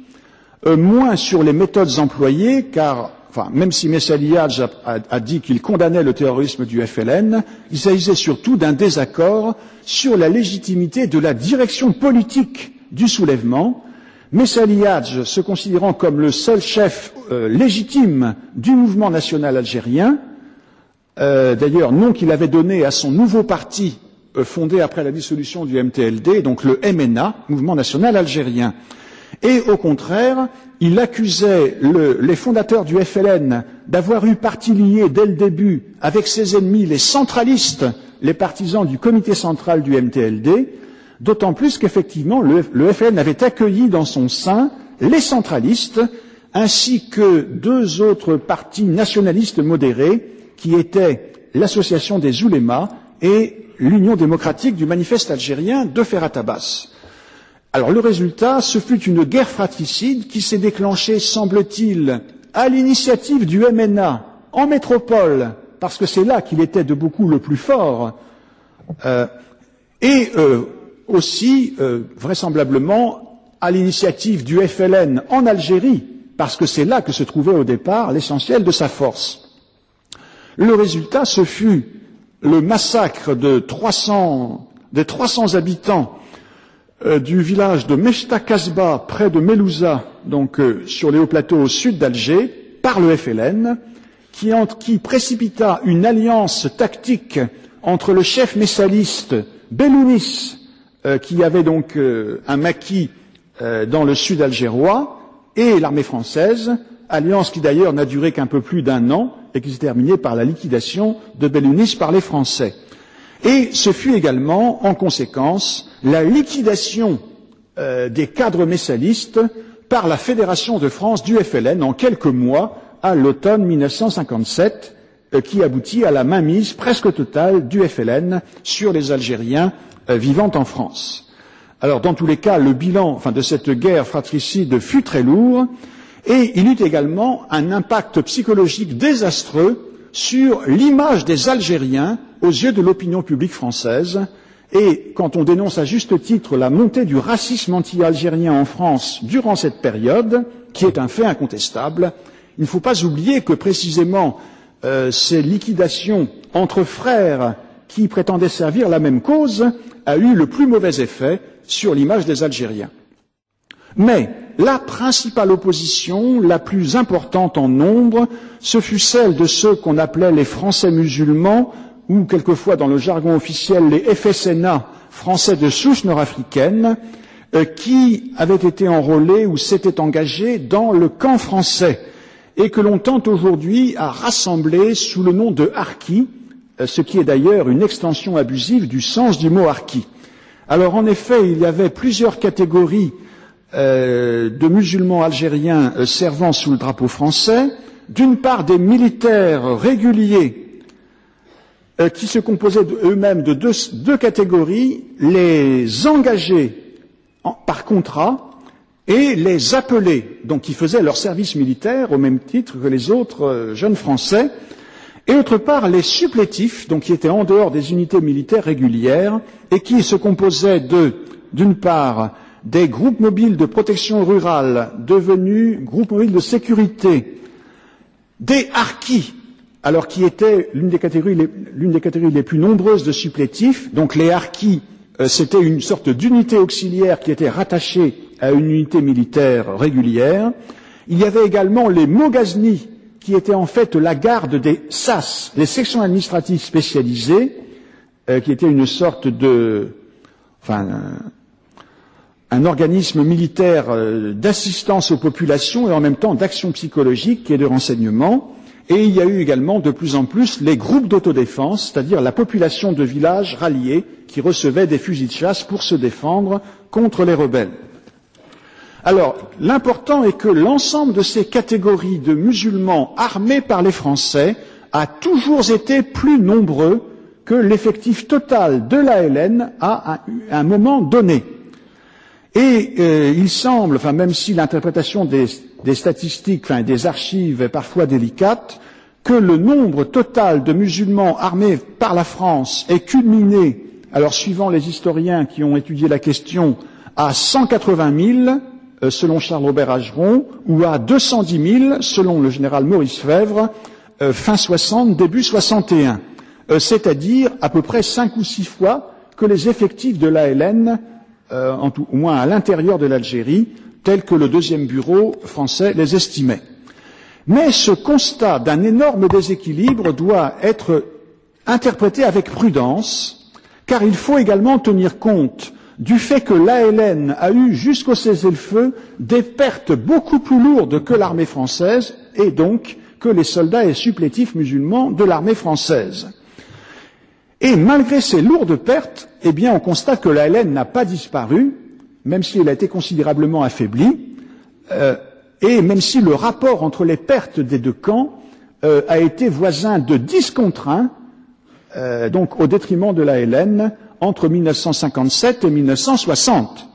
moins sur les méthodes employées, car même si Messali Hadj a dit qu'il condamnait le terrorisme du FLN, il s'agissait surtout d'un désaccord sur la légitimité de la direction politique du soulèvement, Messali Hadj se considérant comme le seul chef légitime du mouvement national algérien, d'ailleurs nom qu'il avait donné à son nouveau parti fondé après la dissolution du MTLD, donc le MNA, Mouvement national algérien. Et au contraire, il accusait les fondateurs du FLN d'avoir eu partie liée dès le début avec ses ennemis, les centralistes, les partisans du comité central du MTLD, d'autant plus qu'effectivement le FLN avait accueilli dans son sein les centralistes ainsi que deux autres partis nationalistes modérés qui étaient l'association des oulémas et l'Union démocratique du manifeste algérien de Ferhat Abbas. Alors le résultat, ce fut une guerre fratricide qui s'est déclenchée, semble-t-il, à l'initiative du MNA en métropole, parce que c'est là qu'il était de beaucoup le plus fort, et aussi, vraisemblablement, à l'initiative du FLN en Algérie, parce que c'est là que se trouvait au départ l'essentiel de sa force. Le résultat, ce fut le massacre des 300 habitants du village de Mechta Kasba, près de Melouza, donc sur les hauts plateaux au sud d'Alger, par le FLN, qui précipita une alliance tactique entre le chef messaliste Bellounis, qui avait donc un maquis dans le sud algérois, et l'armée française, alliance qui d'ailleurs n'a duré qu'un peu plus d'un an et qui s'est terminée par la liquidation de Bellounis par les Français. Et ce fut également, en conséquence, la liquidation des cadres messalistes par la Fédération de France du FLN en quelques mois, à l'automne 1957, qui aboutit à la mainmise presque totale du FLN sur les Algériens vivant en France. Alors, dans tous les cas, le bilan de cette guerre fratricide fut très lourd, et il eut également un impact psychologique désastreux sur l'image des Algériens aux yeux de l'opinion publique française. Et quand on dénonce à juste titre la montée du racisme anti-algérien en France durant cette période, qui est un fait incontestable, il ne faut pas oublier que précisément ces liquidations entre frères qui prétendaient servir la même cause a eu le plus mauvais effet sur l'image des Algériens. Mais la principale opposition, la plus importante en nombre, ce fut celle de ceux qu'on appelait les Français musulmans, ou quelquefois dans le jargon officiel les FSNA, Français de souche nord-africaine, qui avaient été enrôlés ou s'étaient engagés dans le camp français, et que l'on tente aujourd'hui à rassembler sous le nom de harkis, ce qui est d'ailleurs une extension abusive du sens du mot harki. Alors en effet, il y avait plusieurs catégories de musulmans algériens servant sous le drapeau français, d'une part des militaires réguliers qui se composaient eux-mêmes de deux catégories, les engagés par contrat et les appelés, donc qui faisaient leur service militaire au même titre que les autres jeunes Français, et d'autre part les supplétifs, donc qui étaient en dehors des unités militaires régulières et qui se composaient d'une part, des groupes mobiles de protection rurale devenus groupes mobiles de sécurité, des harkis, alors qui étaient l'une des catégories les plus nombreuses de supplétifs. Donc les harkis, c'était une sorte d'unité auxiliaire qui était rattachée à une unité militaire régulière. Il y avait également les moghaznis, qui étaient en fait la garde des SAS, les sections administratives spécialisées, qui étaient une sorte un organisme militaire d'assistance aux populations et en même temps d'action psychologique et de renseignement. Et il y a eu également de plus en plus les groupes d'autodéfense, c'est-à-dire la population de villages ralliés qui recevaient des fusils de chasse pour se défendre contre les rebelles. Alors, l'important est que l'ensemble de ces catégories de musulmans armés par les Français a toujours été plus nombreux que l'effectif total de l'ALN à un moment donné. Et il semble, même si l'interprétation des statistiques, des archives est parfois délicate, que le nombre total de musulmans armés par la France est culminé, alors suivant les historiens qui ont étudié la question, à 180 000, selon Charles-Robert Ageron, ou à 210 000, selon le général Maurice Fèvre, fin 60, début 61, c'est-à-dire à peu près 5 ou 6 fois que les effectifs de l'ALN, au moins à l'intérieur de l'Algérie, tels que le deuxième bureau français les estimait. Mais ce constat d'un énorme déséquilibre doit être interprété avec prudence, car il faut également tenir compte du fait que l'ALN a eu jusqu'au cessez-le-feu des pertes beaucoup plus lourdes que l'armée française et donc que les soldats et supplétifs musulmans de l'armée française. Et malgré ces lourdes pertes, eh bien, on constate que l'ALN n'a pas disparu, même si elle a été considérablement affaiblie, et même si le rapport entre les pertes des deux camps a été voisin de 10 contre 1, donc au détriment de l'ALN, entre 1957 et 1960.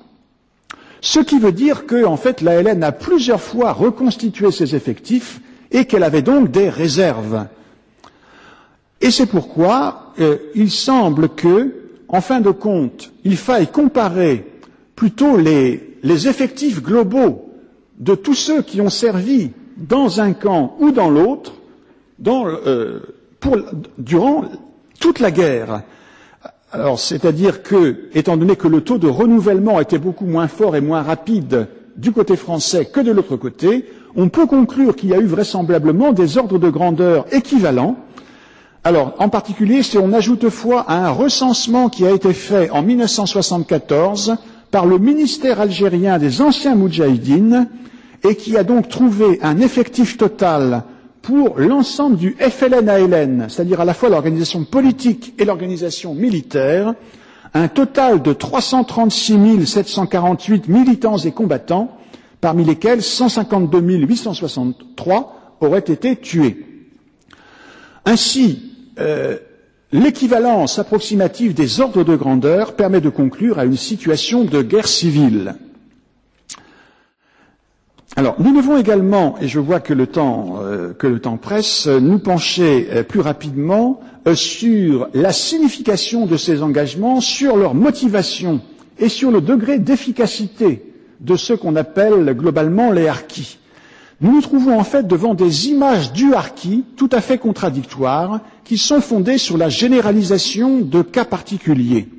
Ce qui veut dire que, en fait, l'ALN a plusieurs fois reconstitué ses effectifs et qu'elle avait donc des réserves. Et c'est pourquoi il semble que, en fin de compte, il faille comparer plutôt les effectifs globaux de tous ceux qui ont servi dans un camp ou dans l'autre durant toute la guerre. Alors, c'est-à-dire que, étant donné que le taux de renouvellement était beaucoup moins fort et moins rapide du côté français que de l'autre côté, on peut conclure qu'il y a eu vraisemblablement des ordres de grandeur équivalents. Alors, en particulier, si on ajoute toutefois à un recensement qui a été fait en 1974 par le ministère algérien des anciens Moudjahidines et qui a donc trouvé un effectif total pour l'ensemble du FLN-ALN, c'est-à-dire à la fois l'organisation politique et l'organisation militaire, un total de 336 748 militants et combattants, parmi lesquels 152 863 auraient été tués. Ainsi, l'équivalence approximative des ordres de grandeur permet de conclure à une situation de guerre civile. Alors, nous devons également, et je vois que le temps presse, nous pencher plus rapidement sur la signification de ces engagements, sur leur motivation et sur le degré d'efficacité de ce qu'on appelle globalement les harkis. Nous nous trouvons en fait devant des images du harki tout à fait contradictoires qui sont fondées sur la généralisation de cas particuliers.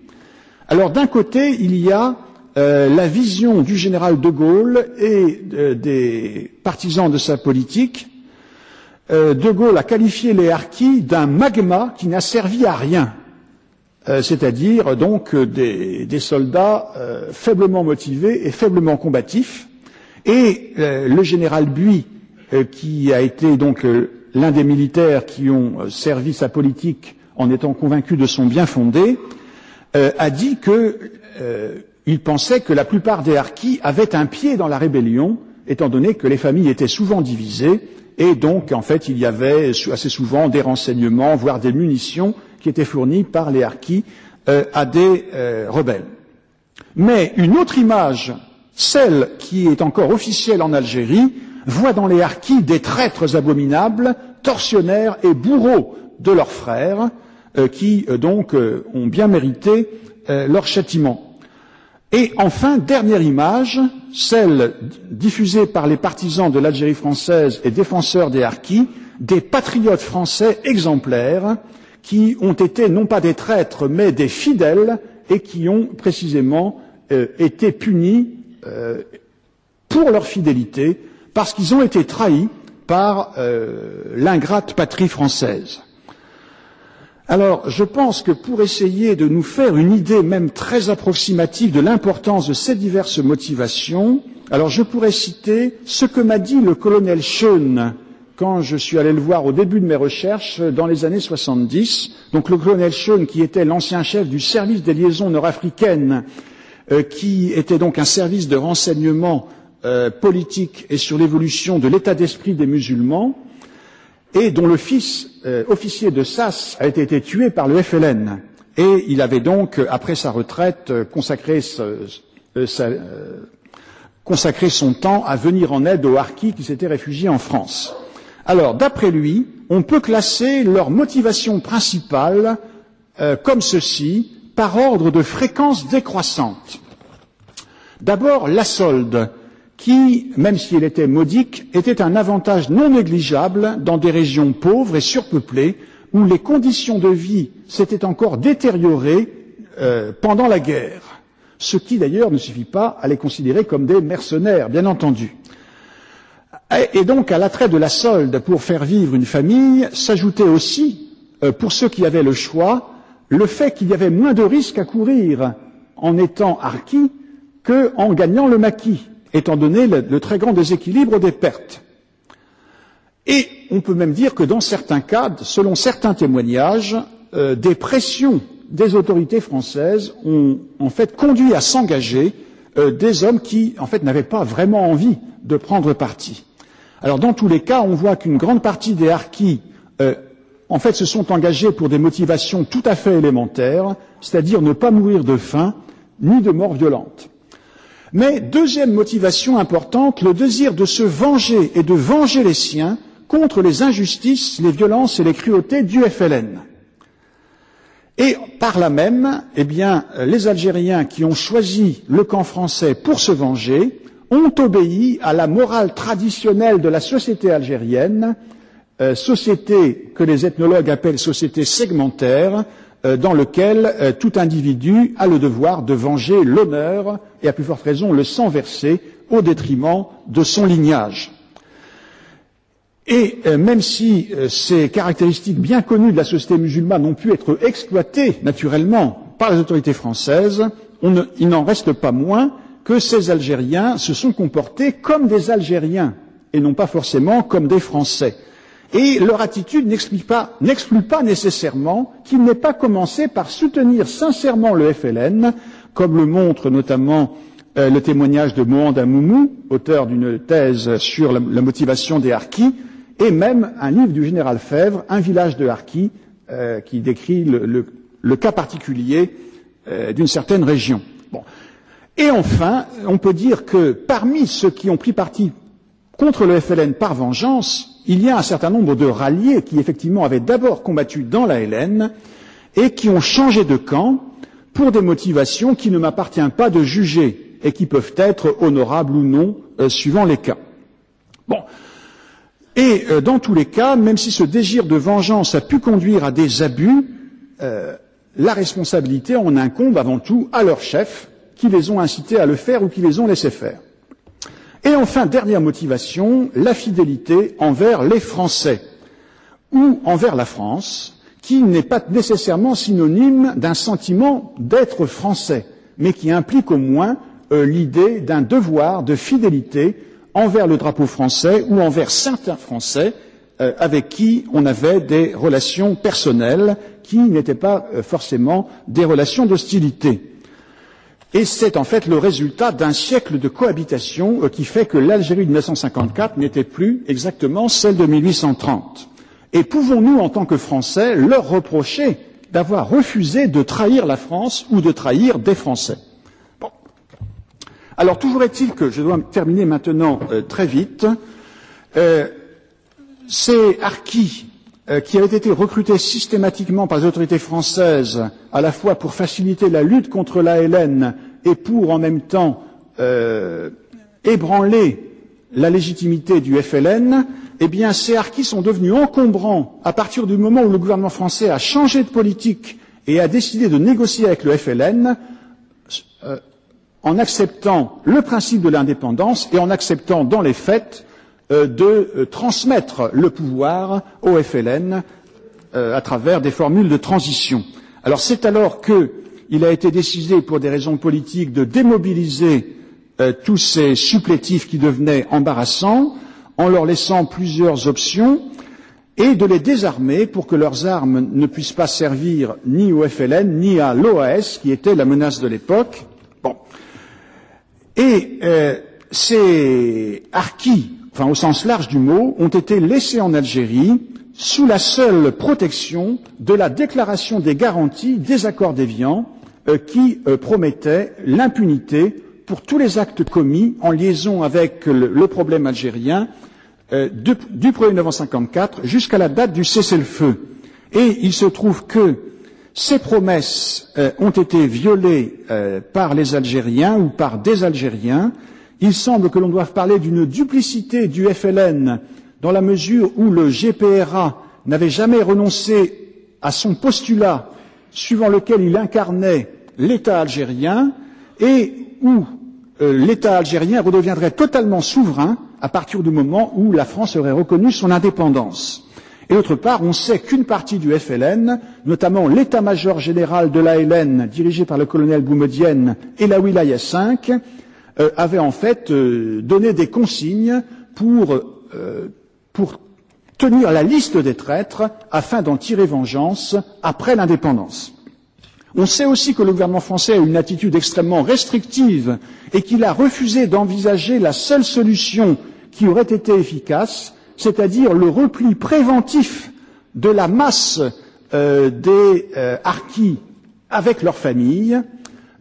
Alors d'un côté, il y a la vision du général de Gaulle et des partisans de sa politique. De Gaulle a qualifié les harkis d'un magma qui n'a servi à rien, c'est-à-dire donc des soldats faiblement motivés et faiblement combatifs. Et le général Buis, qui a été donc l'un des militaires qui ont servi sa politique en étant convaincu de son bien fondé, a dit qu'il pensait que la plupart des harkis avaient un pied dans la rébellion, étant donné que les familles étaient souvent divisées, et donc en fait il y avait assez souvent des renseignements, voire des munitions qui étaient fournies par les harkis à des rebelles. Mais une autre image, celle qui est encore officielle en Algérie, voit dans les harkis des traîtres abominables, tortionnaires et bourreaux de leurs frères, qui donc ont bien mérité leur châtiment. Et enfin, dernière image, celle diffusée par les partisans de l'Algérie française et défenseurs des harkis, des patriotes français exemplaires, qui ont été non pas des traîtres mais des fidèles et qui ont précisément été punis pour leur fidélité, parce qu'ils ont été trahis par l'ingrate patrie française. Alors, je pense que pour essayer de nous faire une idée même très approximative de l'importance de ces diverses motivations, alors je pourrais citer ce que m'a dit le colonel Schoen quand je suis allé le voir au début de mes recherches dans les années 70. Donc le colonel Schoen, qui était l'ancien chef du service des liaisons nord-africaines, qui était donc un service de renseignement politique et sur l'évolution de l'état d'esprit des musulmans, et dont le fils, officier de SAS, a été tué par le FLN. Et il avait donc, après sa retraite, consacré son temps à venir en aide aux harkis qui s'étaient réfugiés en France. Alors, d'après lui, on peut classer leur motivation principale comme ceci, par ordre de fréquence décroissante. D'abord, la solde, qui, même si elle était modique, était un avantage non négligeable dans des régions pauvres et surpeuplées, où les conditions de vie s'étaient encore détériorées pendant la guerre, ce qui d'ailleurs ne suffit pas à les considérer comme des mercenaires, bien entendu. Et donc à l'attrait de la solde pour faire vivre une famille s'ajoutait aussi, pour ceux qui avaient le choix, le fait qu'il y avait moins de risques à courir en étant harkis qu'en gagnant le maquis, étant donné le très grand déséquilibre des pertes. Et on peut même dire que dans certains cas, selon certains témoignages, des pressions des autorités françaises ont en fait conduit à s'engager des hommes qui en fait n'avaient pas vraiment envie de prendre parti. Alors dans tous les cas, on voit qu'une grande partie des harkis en fait se sont engagés pour des motivations tout à fait élémentaires, c'est-à-dire ne pas mourir de faim ni de mort violente. Mais deuxième motivation importante, le désir de se venger et de venger les siens contre les injustices, les violences et les cruautés du FLN. Et par là même, eh bien, les Algériens qui ont choisi le camp français pour se venger ont obéi à la morale traditionnelle de la société algérienne, société que les ethnologues appellent société segmentaire, dans lequel tout individu a le devoir de venger l'honneur et à plus forte raison le sang versé au détriment de son lignage. Et même si ces caractéristiques bien connues de la société musulmane ont pu être exploitées naturellement par les autorités françaises, il n'en reste pas moins que ces Algériens se sont comportés comme des Algériens et non pas forcément comme des Français. Et leur attitude n'exclut pas nécessairement qu'ils n'aient pas commencé par soutenir sincèrement le FLN, comme le montre notamment le témoignage de Mohand Amoumou, auteur d'une thèse sur la motivation des harkis, et même un livre du général Fèvre, Un village de harkis, qui décrit le cas particulier d'une certaine région. Bon. Et enfin, on peut dire que parmi ceux qui ont pris parti contre le FLN par vengeance, il y a un certain nombre de ralliés qui effectivement avaient d'abord combattu dans la LN et qui ont changé de camp pour des motivations qui ne m'appartient pas de juger et qui peuvent être honorables ou non, suivant les cas. Bon. Et dans tous les cas, même si ce désir de vengeance a pu conduire à des abus, la responsabilité en incombe avant tout à leurs chefs qui les ont incités à le faire ou qui les ont laissés faire. Et enfin, dernière motivation, la fidélité envers les Français ou envers la France, qui n'est pas nécessairement synonyme d'un sentiment d'être français, mais qui implique au moins l'idée d'un devoir de fidélité envers le drapeau français ou envers certains Français avec qui on avait des relations personnelles qui n'étaient pas forcément des relations d'hostilité. Et c'est en fait le résultat d'un siècle de cohabitation qui fait que l'Algérie de 1954 n'était plus exactement celle de 1830. Et pouvons-nous, en tant que Français, leur reprocher d'avoir refusé de trahir la France ou de trahir des Français? Bon. Alors, toujours est-il que, je dois terminer maintenant très vite, ces harkis qui avaient été recrutés systématiquement par les autorités françaises, à la fois pour faciliter la lutte contre l'ALN et pour, en même temps, ébranler la légitimité du FLN, eh bien, ces harkis sont devenus encombrants à partir du moment où le gouvernement français a changé de politique et a décidé de négocier avec le FLN, en acceptant le principe de l'indépendance et en acceptant, dans les faits, de transmettre le pouvoir au FLN à travers des formules de transition. Alors c'est alors qu'il a été décidé, pour des raisons politiques, de démobiliser tous ces supplétifs qui devenaient embarrassants, en leur laissant plusieurs options, et de les désarmer pour que leurs armes ne puissent pas servir ni au FLN, ni à l'OAS, qui était la menace de l'époque. Bon. Et ces harkis, enfin au sens large du mot, ont été laissés en Algérie sous la seule protection de la déclaration des garanties des accords d'Évian qui promettait l'impunité pour tous les actes commis en liaison avec le problème algérien du 1er novembre 1954 jusqu'à la date du cessez-le-feu. Et il se trouve que ces promesses ont été violées par les Algériens ou par des Algériens. Il semble que l'on doive parler d'une duplicité du FLN dans la mesure où le GPRA n'avait jamais renoncé à son postulat suivant lequel il incarnait l'État algérien et où l'État algérien redeviendrait totalement souverain à partir du moment où la France aurait reconnu son indépendance. Et d'autre part, on sait qu'une partie du FLN, notamment l'état-major général de l'ALN, dirigé par le colonel Boumedienne, et la Wilaya 5, avait en fait donné des consignes pour tenir la liste des traîtres afin d'en tirer vengeance après l'indépendance. On sait aussi que le gouvernement français a une attitude extrêmement restrictive et qu'il a refusé d'envisager la seule solution qui aurait été efficace, c'est-à-dire le repli préventif de la masse des harkis avec leurs familles,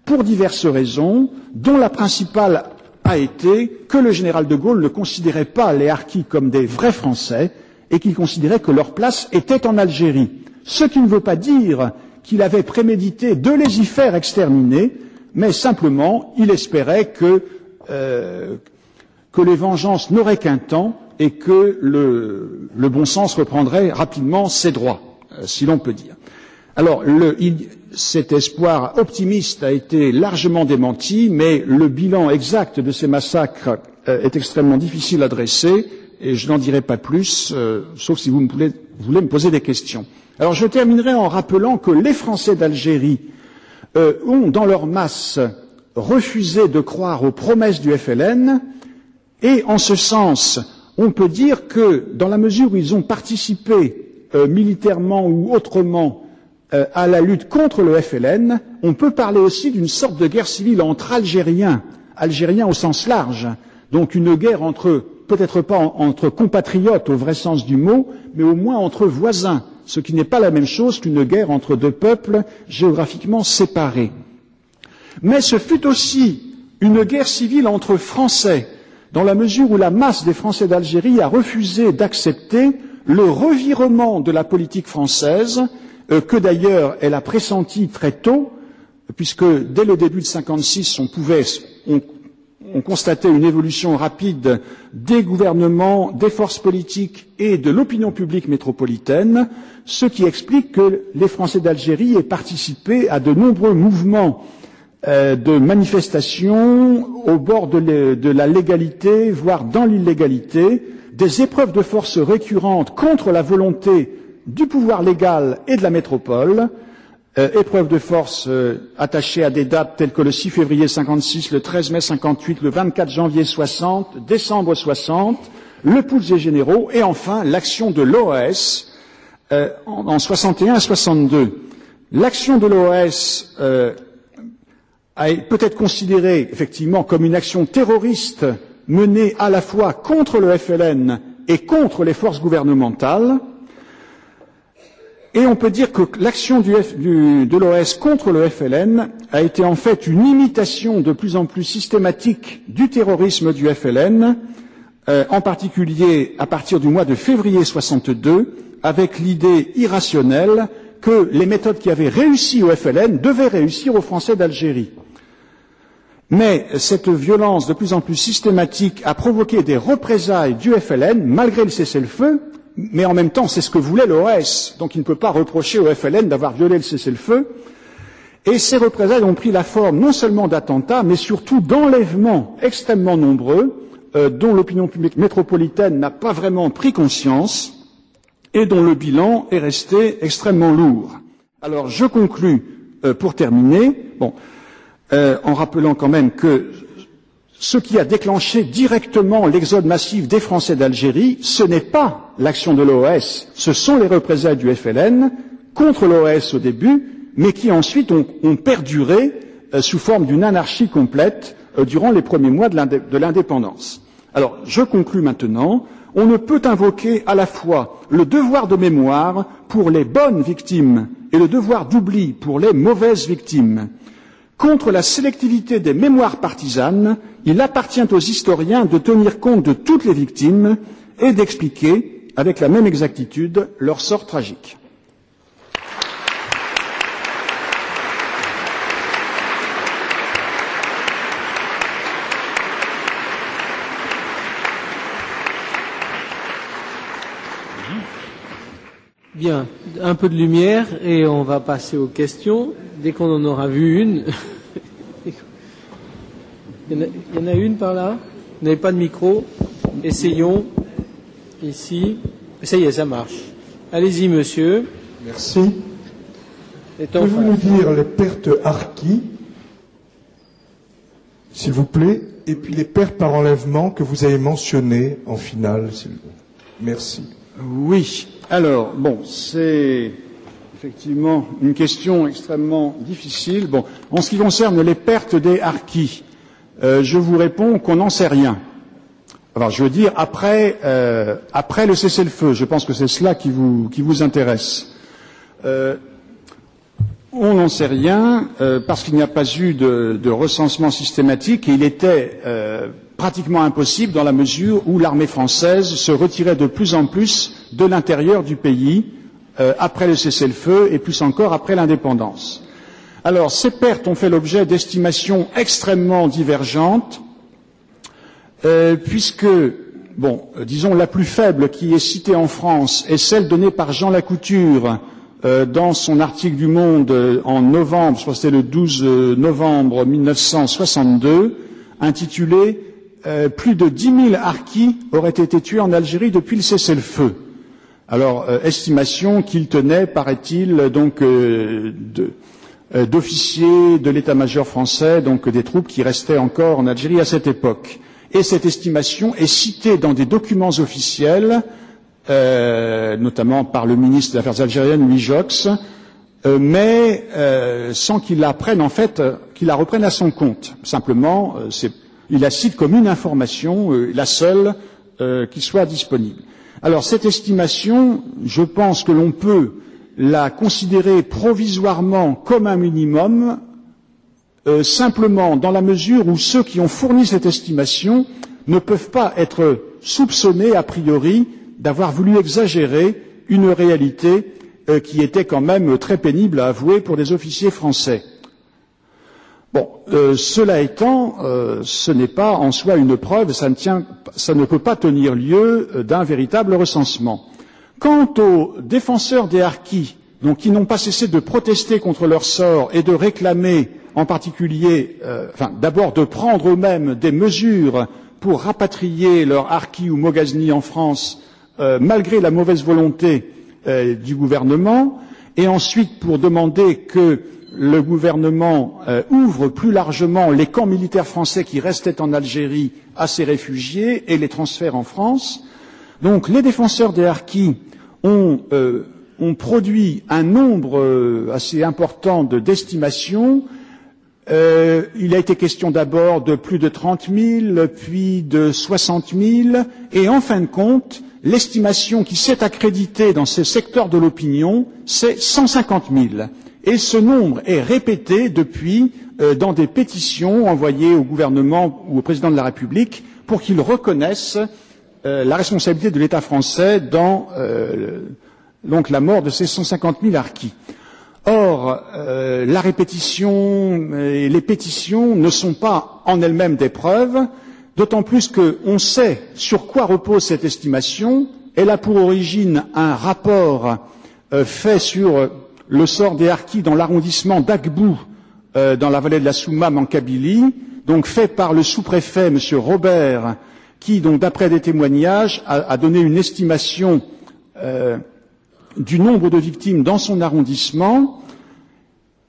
pour diverses raisons, dont la principale a été que le général de Gaulle ne considérait pas les harkis comme des vrais Français et qu'il considérait que leur place était en Algérie. Ce qui ne veut pas dire qu'il avait prémédité de les y faire exterminer, mais simplement il espérait que les vengeances n'auraient qu'un temps et que le bon sens reprendrait rapidement ses droits, si l'on peut dire. Alors, cet espoir optimiste a été largement démenti, mais le bilan exact de ces massacres est extrêmement difficile à dresser, et je n'en dirai pas plus, sauf si vous voulez me poser des questions. Alors, je terminerai en rappelant que les Français d'Algérie ont, dans leur masse, refusé de croire aux promesses du FLN, et en ce sens, on peut dire que, dans la mesure où ils ont participé militairement ou autrement à la lutte contre le FLN, on peut parler aussi d'une sorte de guerre civile entre Algériens au sens large, donc une guerre peut-être pas entre compatriotes au vrai sens du mot, mais au moins entre voisins, ce qui n'est pas la même chose qu'une guerre entre deux peuples géographiquement séparés. Mais ce fut aussi une guerre civile entre Français, dans la mesure où la masse des Français d'Algérie a refusé d'accepter le revirement de la politique française, que d'ailleurs elle a pressenti très tôt, puisque dès le début de 56, on constatait une évolution rapide des gouvernements, des forces politiques et de l'opinion publique métropolitaine, ce qui explique que les Français d'Algérie aient participé à de nombreux mouvements de manifestations au bord de la légalité, voire dans l'illégalité, des épreuves de force récurrentes contre la volonté du pouvoir légal et de la métropole, épreuves de force attachées à des dates telles que le 6 février 56, le 13 mai 58, le 24 janvier 60, décembre 60, le putsch des généraux et enfin l'action de l'OAS en 61 et 62. L'action de l'OAS peut être considérée effectivement comme une action terroriste menée à la fois contre le FLN et contre les forces gouvernementales. Et on peut dire que l'action de l'OAS contre le FLN a été en fait une imitation de plus en plus systématique du terrorisme du FLN, en particulier à partir du mois de février 62, avec l'idée irrationnelle que les méthodes qui avaient réussi au FLN devaient réussir aux Français d'Algérie. Mais cette violence de plus en plus systématique a provoqué des représailles du FLN, malgré le cessez-le-feu, mais en même temps, c'est ce que voulait l'OAS, donc il ne peut pas reprocher au FLN d'avoir violé le cessez-le-feu. Et ces représailles ont pris la forme non seulement d'attentats, mais surtout d'enlèvements extrêmement nombreux, dont l'opinion publique métropolitaine n'a pas vraiment pris conscience, et dont le bilan est resté extrêmement lourd. Alors, je conclus, pour terminer, en rappelant quand même que ce qui a déclenché directement l'exode massif des Français d'Algérie, ce n'est pas l'action de l'OAS, ce sont les représailles du FLN contre l'OAS au début, mais qui ensuite ont perduré sous forme d'une anarchie complète durant les premiers mois de l'indépendance. Alors, je conclus maintenant. On ne peut invoquer à la fois le devoir de mémoire pour les bonnes victimes et le devoir d'oubli pour les mauvaises victimes. Contre la sélectivité des mémoires partisanes, il appartient aux historiens de tenir compte de toutes les victimes et d'expliquer, avec la même exactitude, leur sort tragique. Bien, un peu de lumière et on va passer aux questions. Dès qu'on en aura vu une. Il y en a une par là. Vous n'avez pas de micro. Essayons. Ici. Ça y est, ça marche. Allez-y, monsieur. Merci. Pouvez-vous nous dire les pertes harkis, s'il vous plaît, et puis les pertes par enlèvement que vous avez mentionnées en finale, s'il vous plaît. Merci. Oui. Alors, bon, c'est effectivement une question extrêmement difficile. Bon, en ce qui concerne les pertes des harkis, je vous réponds qu'on n'en sait rien. Alors, je veux dire, après le cessez-le-feu, je pense que c'est cela qui vous intéresse. On n'en sait rien parce qu'il n'y a pas eu de recensement systématique et il était pratiquement impossible dans la mesure où l'armée française se retirait de plus en plus de l'intérieur du pays après le cessez-le-feu et plus encore après l'indépendance. Alors, ces pertes ont fait l'objet d'estimations extrêmement divergentes puisque, bon, disons la plus faible qui est citée en France est celle donnée par Jean Lacouture dans son article du Monde en novembre, je crois que c'était le 12 novembre 1962, intitulé plus de 10 000 harkis auraient été tués en Algérie depuis le cessez-le-feu. Alors, estimation qu'il tenait, paraît-il, donc d'officiers de l'état-major français, donc des troupes qui restaient encore en Algérie à cette époque. Et cette estimation est citée dans des documents officiels, notamment par le ministre des Affaires algériennes, Louis Jox, mais sans qu'il la prenne en fait, qu'il la reprenne à son compte. Simplement, il la cite comme une information, la seule qui soit disponible. Alors cette estimation, je pense que l'on peut la considérer provisoirement comme un minimum, simplement dans la mesure où ceux qui ont fourni cette estimation ne peuvent pas être soupçonnés a priori d'avoir voulu exagérer une réalité qui était quand même très pénible à avouer pour des officiers français. Bon, cela étant, ce n'est pas en soi une preuve, ça ne peut pas tenir lieu d'un véritable recensement. Quant aux défenseurs des harkis, donc qui n'ont pas cessé de protester contre leur sort et de réclamer, en particulier, d'abord de prendre eux-mêmes des mesures pour rapatrier leurs harkis ou moghaznis en France, malgré la mauvaise volonté du gouvernement, et ensuite pour demander que le gouvernement ouvre plus largement les camps militaires français qui restaient en Algérie à ces réfugiés et les transfère en France. Donc les défenseurs des harkis ont produit un nombre assez important d'estimations. Il a été question d'abord de plus de 30 000, puis de 60 000, et en fin de compte, l'estimation qui s'est accréditée dans ces secteurs de l'opinion, c'est 150 000. Et ce nombre est répété depuis dans des pétitions envoyées au gouvernement ou au président de la République pour qu'il reconnaisse la responsabilité de l'État français dans donc la mort de ces 150 000 harkis. Or, la répétition et les pétitions ne sont pas en elles-mêmes des preuves, d'autant plus qu'on sait sur quoi repose cette estimation. Elle a pour origine un rapport fait sur le sort des harkis dans l'arrondissement d'Agbou, dans la vallée de la Soumam en Kabylie, donc fait par le sous-préfet, M. Robert, qui, donc, d'après des témoignages, a donné une estimation du nombre de victimes dans son arrondissement,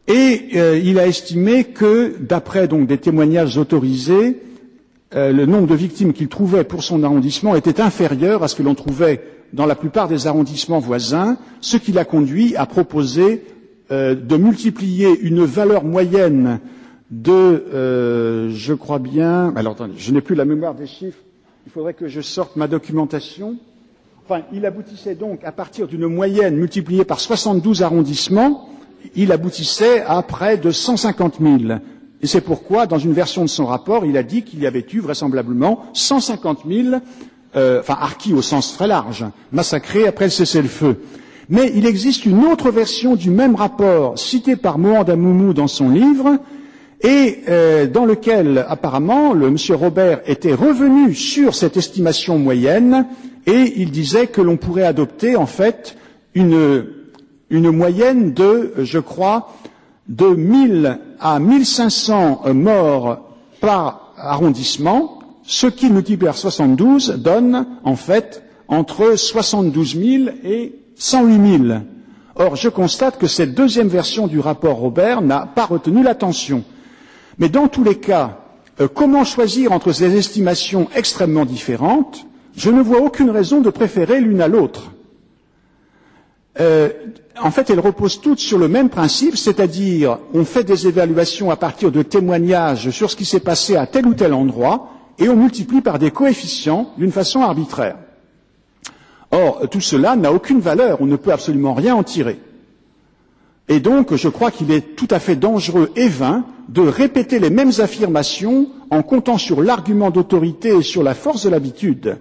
et il a estimé que, d'après donc des témoignages autorisés, le nombre de victimes qu'il trouvait pour son arrondissement était inférieur à ce que l'on trouvait dans la plupart des arrondissements voisins, ce qui l'a conduit à proposer de multiplier une valeur moyenne de, je crois bien, alors attendez, je n'ai plus la mémoire des chiffres, il faudrait que je sorte ma documentation. Enfin, il aboutissait donc, à partir d'une moyenne multipliée par 72 arrondissements, il aboutissait à près de 150 000. Et c'est pourquoi, dans une version de son rapport, il a dit qu'il y avait eu vraisemblablement 150 000 harkis au sens très large, massacrés après le cessez-le-feu. Mais il existe une autre version du même rapport, citée par Mohand Amoumou dans son livre, et dans lequel, apparemment, le monsieur Robert était revenu sur cette estimation moyenne, et il disait que l'on pourrait adopter, en fait, une moyenne de, je crois, de 1000 à 1500 morts par arrondissement, ce qui, multiplié par 72, donne, en fait, entre 72 000 et 108 000. Or, je constate que cette deuxième version du rapport Robert n'a pas retenu l'attention. Mais dans tous les cas, comment choisir entre ces estimations extrêmement différentes? Je ne vois aucune raison de préférer l'une à l'autre. En fait, elles reposent toutes sur le même principe, c'est-à-dire on fait des évaluations à partir de témoignages sur ce qui s'est passé à tel ou tel endroit et on multiplie par des coefficients d'une façon arbitraire. Or, tout cela n'a aucune valeur, on ne peut absolument rien en tirer. Et donc, je crois qu'il est tout à fait dangereux et vain de répéter les mêmes affirmations en comptant sur l'argument d'autorité et sur la force de l'habitude.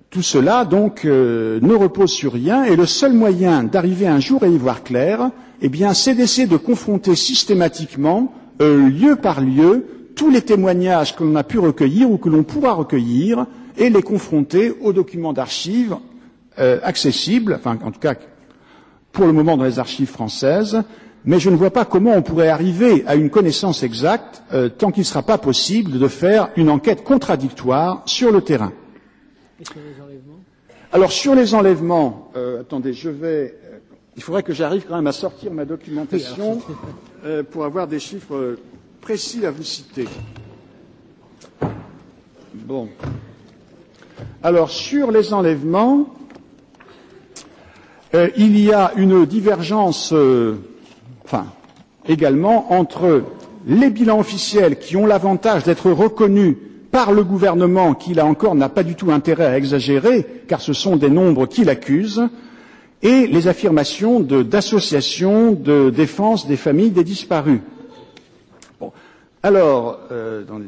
Tout cela, donc, ne repose sur rien, et le seul moyen d'arriver un jour à y voir clair, eh bien, c'est d'essayer de confronter systématiquement, lieu par lieu, tous les témoignages que l'on a pu recueillir ou que l'on pourra recueillir, et les confronter aux documents d'archives accessibles, enfin, en tout cas, pour le moment dans les archives françaises, mais je ne vois pas comment on pourrait arriver à une connaissance exacte tant qu'il ne sera pas possible de faire une enquête contradictoire sur le terrain. Et sur les enlèvements? Alors sur les enlèvements, attendez, il faudrait que j'arrive quand même à sortir ma documentation pour avoir des chiffres précis à vous citer. Bon. Alors sur les enlèvements, il y a une divergence, également entre les bilans officiels qui ont l'avantage d'être reconnus par le gouvernement, qui là encore n'a pas du tout intérêt à exagérer, car ce sont des nombres qui l'accusent, et les affirmations d'associations de défense des familles des disparus. Bon. Alors,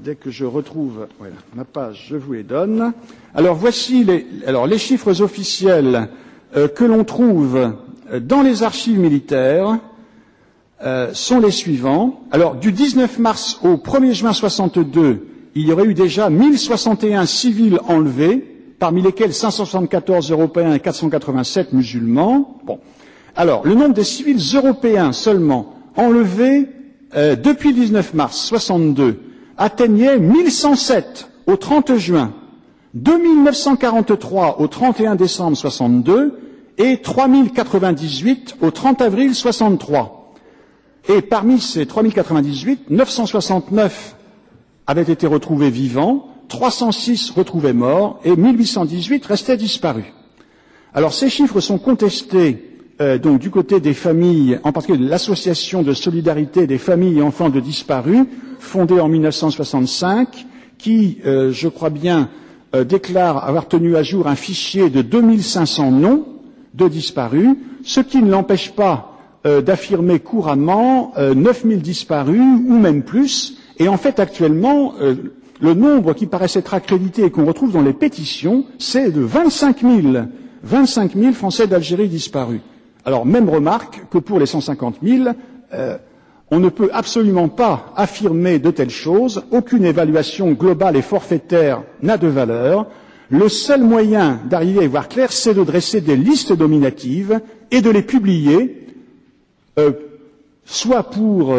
dès que je retrouve ma page, je vous les donne. Alors voici les chiffres officiels que l'on trouve dans les archives militaires sont les suivants. Alors, du 19 mars au 1er juin 62, il y aurait eu déjà 1061 civils enlevés, parmi lesquels 574 Européens et 487 musulmans. Bon. Alors, le nombre des civils européens seulement enlevés depuis le 19 mars 62 atteignait 1107 au 30 juin, 2943 au 31 décembre 62 et 3098 au 30 avril 63. Et parmi ces 3098, 969 avaient été retrouvés vivants, 306 retrouvés morts et 1818 restaient disparus. Alors ces chiffres sont contestés donc du côté des familles, en particulier de l'association de solidarité des familles et enfants de disparus, fondée en 1965, qui, je crois bien, déclare avoir tenu à jour un fichier de 2500 noms de disparus, ce qui ne l'empêche pas d'affirmer couramment 9000 disparus ou même plus. Et en fait, actuellement, le nombre qui paraît être accrédité et qu'on retrouve dans les pétitions, c'est de 25 000 Français d'Algérie disparus. Alors, même remarque que pour les 150 000, on ne peut absolument pas affirmer de telles choses. Aucune évaluation globale et forfaitaire n'a de valeur. Le seul moyen d'arriver à y voir clair, c'est de dresser des listes nominatives et de les publier, soit pour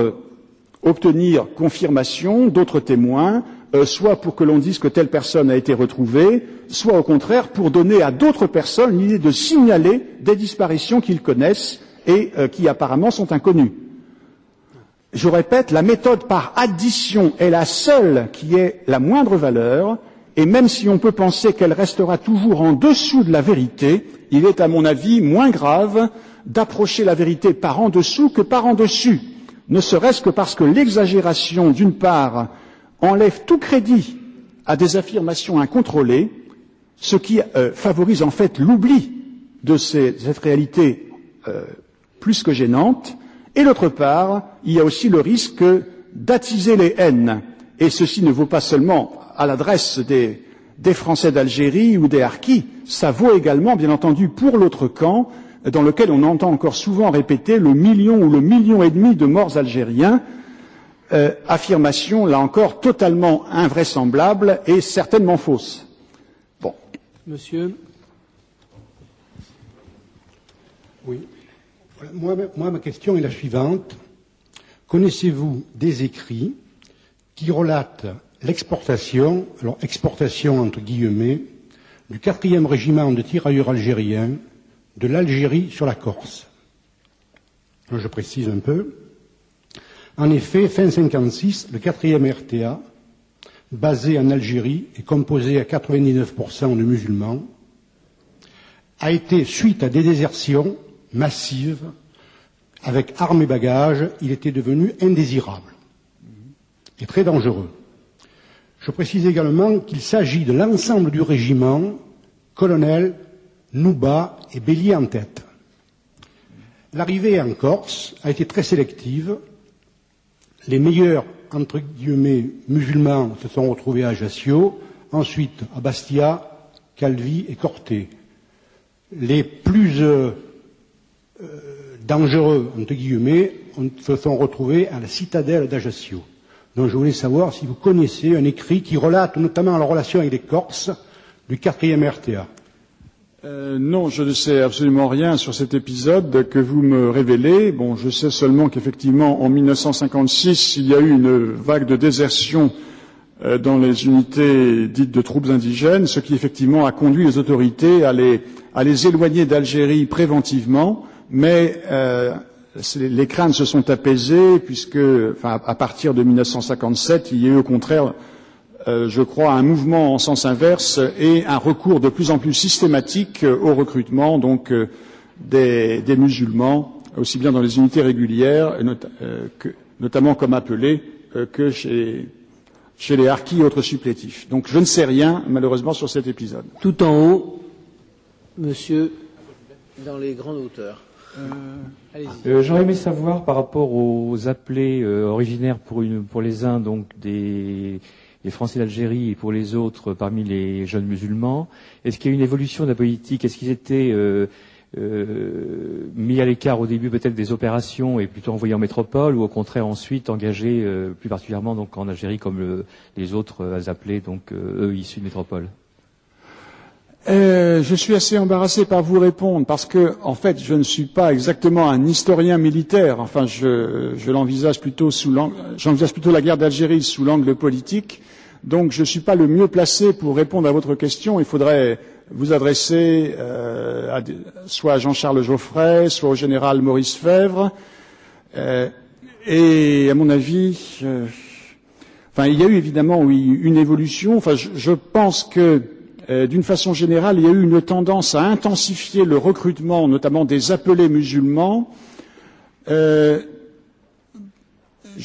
obtenir confirmation d'autres témoins, soit pour que l'on dise que telle personne a été retrouvée, soit au contraire pour donner à d'autres personnes l'idée de signaler des disparitions qu'ils connaissent et qui apparemment sont inconnues. Je répète, la méthode par addition est la seule qui ait la moindre valeur, et même si on peut penser qu'elle restera toujours en dessous de la vérité, il est à mon avis moins grave d'approcher la vérité par en dessous que par en dessus, ne serait-ce que parce que l'exagération, d'une part, enlève tout crédit à des affirmations incontrôlées, ce qui favorise en fait l'oubli de cette réalité plus que gênante, et d'autre part, il y a aussi le risque d'attiser les haines, et ceci ne vaut pas seulement à l'adresse des Français d'Algérie ou des Harkis, ça vaut également, bien entendu, pour l'autre camp, dans lequel on entend encore souvent répéter le million ou le million et demi de morts algériens, affirmation, là encore, totalement invraisemblable et certainement fausse. Bon. Monsieur. Oui. Moi, ma question est la suivante. Connaissez-vous des écrits qui relatent l'exportation, alors exportation entre guillemets, du 4e régiment de tirailleurs algériens de l'Algérie sur la Corse. Je précise un peu. En effet, fin 1956, le 4e RTA, basé en Algérie et composé à 99% de musulmans, a été, suite à des désertions massives, avec armes et bagages, il était devenu indésirable et très dangereux. Je précise également qu'il s'agit de l'ensemble du régiment, colonel, Nouba et Bélier en tête. L'arrivée en Corse a été très sélective. Les meilleurs, entre guillemets, musulmans se sont retrouvés à Ajaccio, ensuite à Bastia, Calvi et Corté. Les plus dangereux, entre guillemets, se sont retrouvés à la citadelle d'Ajaccio. Donc je voulais savoir si vous connaissez un écrit qui relate notamment la relation avec les Corses du 4e RTA. Non, je ne sais absolument rien sur cet épisode que vous me révélez. Bon, je sais seulement qu'effectivement, en 1956, il y a eu une vague de désertion dans les unités dites de troupes indigènes, ce qui effectivement a conduit les autorités à les éloigner d'Algérie préventivement, mais les craintes se sont apaisées puisque, à partir de 1957, il y a eu au contraire, je crois, un mouvement en sens inverse et un recours de plus en plus systématique au recrutement donc des musulmans, aussi bien dans les unités régulières, notamment comme appelés, que chez les harkis et autres supplétifs. Donc je ne sais rien, malheureusement, sur cet épisode. Tout en haut, monsieur, dans les grandes hauteurs. J'aurais aimé savoir par rapport aux appelés originaires pour les uns donc des Français d'Algérie et pour les autres parmi les jeunes musulmans, est-ce qu'il y a eu une évolution de la politique? Est-ce qu'ils étaient mis à l'écart au début peut-être des opérations et plutôt envoyés en métropole ou au contraire ensuite engagés plus particulièrement donc en Algérie comme les autres appelés donc eux issus de métropole? Je suis assez embarrassé par vous répondre parce que, en fait, je ne suis pas exactement un historien militaire. Enfin, j'envisage plutôt la guerre d'Algérie sous l'angle politique. Donc, je ne suis pas le mieux placé pour répondre à votre question. Il faudrait vous adresser soit à Jean-Charles Geoffrey, soit au général Maurice Fèvre. Et à mon avis, il y a eu évidemment une évolution. Enfin, je pense que d'une façon générale, il y a eu une tendance à intensifier le recrutement, notamment des appelés musulmans. Je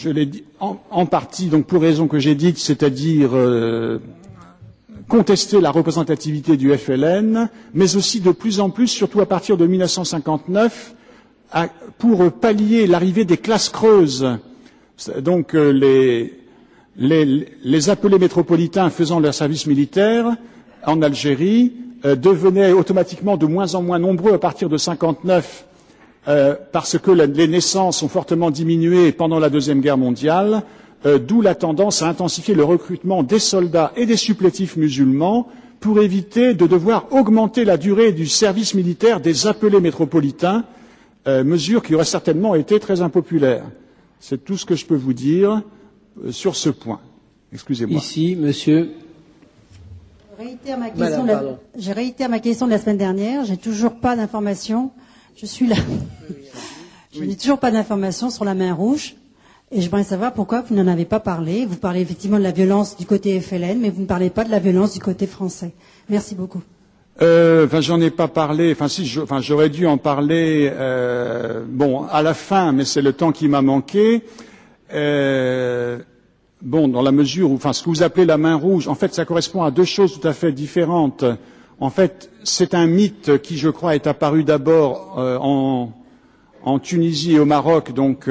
l'ai dit en partie, donc pour raison que j'ai dites, c'est-à-dire contester la représentativité du FLN, mais aussi de plus en plus, surtout à partir de 1959, pour pallier l'arrivée des classes creuses. Donc les appelés métropolitains faisant leur service militaire en Algérie devenaient automatiquement de moins en moins nombreux à partir de 59 parce que les naissances ont fortement diminué pendant la Deuxième Guerre mondiale, d'où la tendance à intensifier le recrutement des soldats et des supplétifs musulmans pour éviter de devoir augmenter la durée du service militaire des appelés métropolitains, mesure qui aurait certainement été très impopulaire. C'est tout ce que je peux vous dire sur ce point. Excusez-moi. Ici, monsieur. J'ai réitéré ma question de la semaine dernière. J'ai toujours pas d'informations. Je suis là. Je n'ai toujours pas d'informations sur la main rouge. Et je voudrais savoir pourquoi vous n'en avez pas parlé. Vous parlez effectivement de la violence du côté FLN, mais vous ne parlez pas de la violence du côté français. Merci beaucoup. J'en ai pas parlé. J'aurais dû en parler. À la fin, mais c'est le temps qui m'a manqué. Dans la mesure où, ce que vous appelez la main rouge, en fait, ça correspond à deux choses tout à fait différentes. En fait, c'est un mythe qui, je crois, est apparu d'abord en Tunisie et au Maroc. Donc,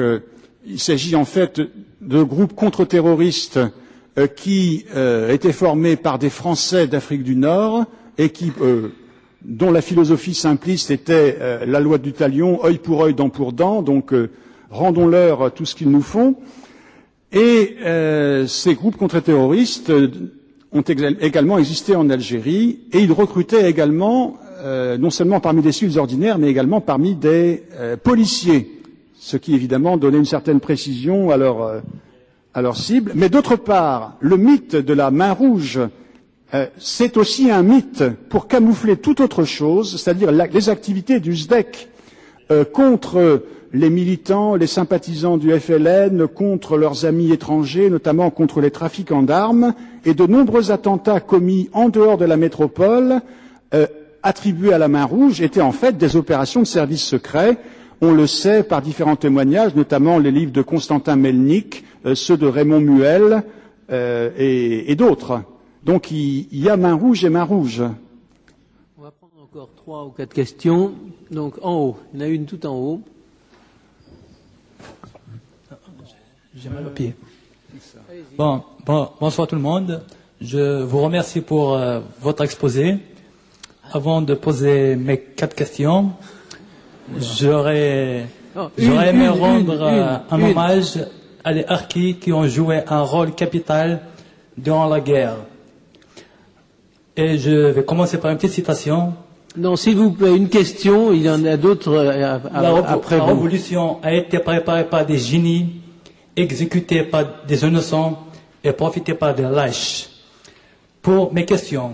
il s'agit en fait de groupes contre-terroristes qui étaient formés par des Français d'Afrique du Nord et dont la philosophie simpliste était la loi du talion, œil pour œil, dent pour dent. Donc, rendons-leur tout ce qu'ils nous font. Et ces groupes contre-terroristes ont également existé en Algérie et ils recrutaient également, non seulement parmi des civils ordinaires, mais également parmi des policiers, ce qui évidemment donnait une certaine précision à leur cible. Mais d'autre part, le mythe de la main rouge c'est aussi un mythe pour camoufler toute autre chose, c'est-à-dire les activités du SDEC contre les militants, les sympathisants du FLN, contre leurs amis étrangers, notamment contre les trafiquants d'armes, et de nombreux attentats commis en dehors de la métropole, attribués à la Main Rouge, étaient en fait des opérations de services secrets. On le sait par différents témoignages, notamment les livres de Constantin Melnik, ceux de Raymond Muel et d'autres. Donc il y a Main Rouge et Main Rouge. On va prendre encore 3 ou 4 questions. Donc en haut, il y en a une tout en haut. J'ai mal au pied. Bonsoir tout le monde. Je vous remercie pour votre exposé. Avant de poser mes 4 questions, j'aurais aimé rendre un hommage à les harkis qui ont joué un rôle capital durant la guerre. Et je vais commencer par une petite citation. Non, s'il vous plaît, une question, il y en a d'autres après vous. La révolution a été préparée par des génies, exécutée par des innocents et profitée par des lâches. Pour mes questions,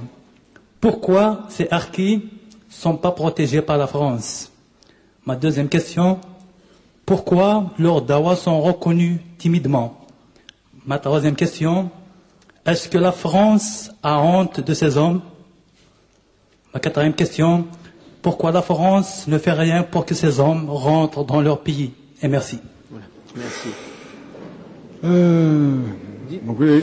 pourquoi ces harkis sont pas protégés par la France? Ma deuxième question, pourquoi leurs dawas sont reconnus timidement? Ma troisième question, est-ce que la France a honte de ces hommes? Ma quatrième question, pourquoi la France ne fait rien pour que ces hommes rentrent dans leur pays? Et merci. Voilà. Merci.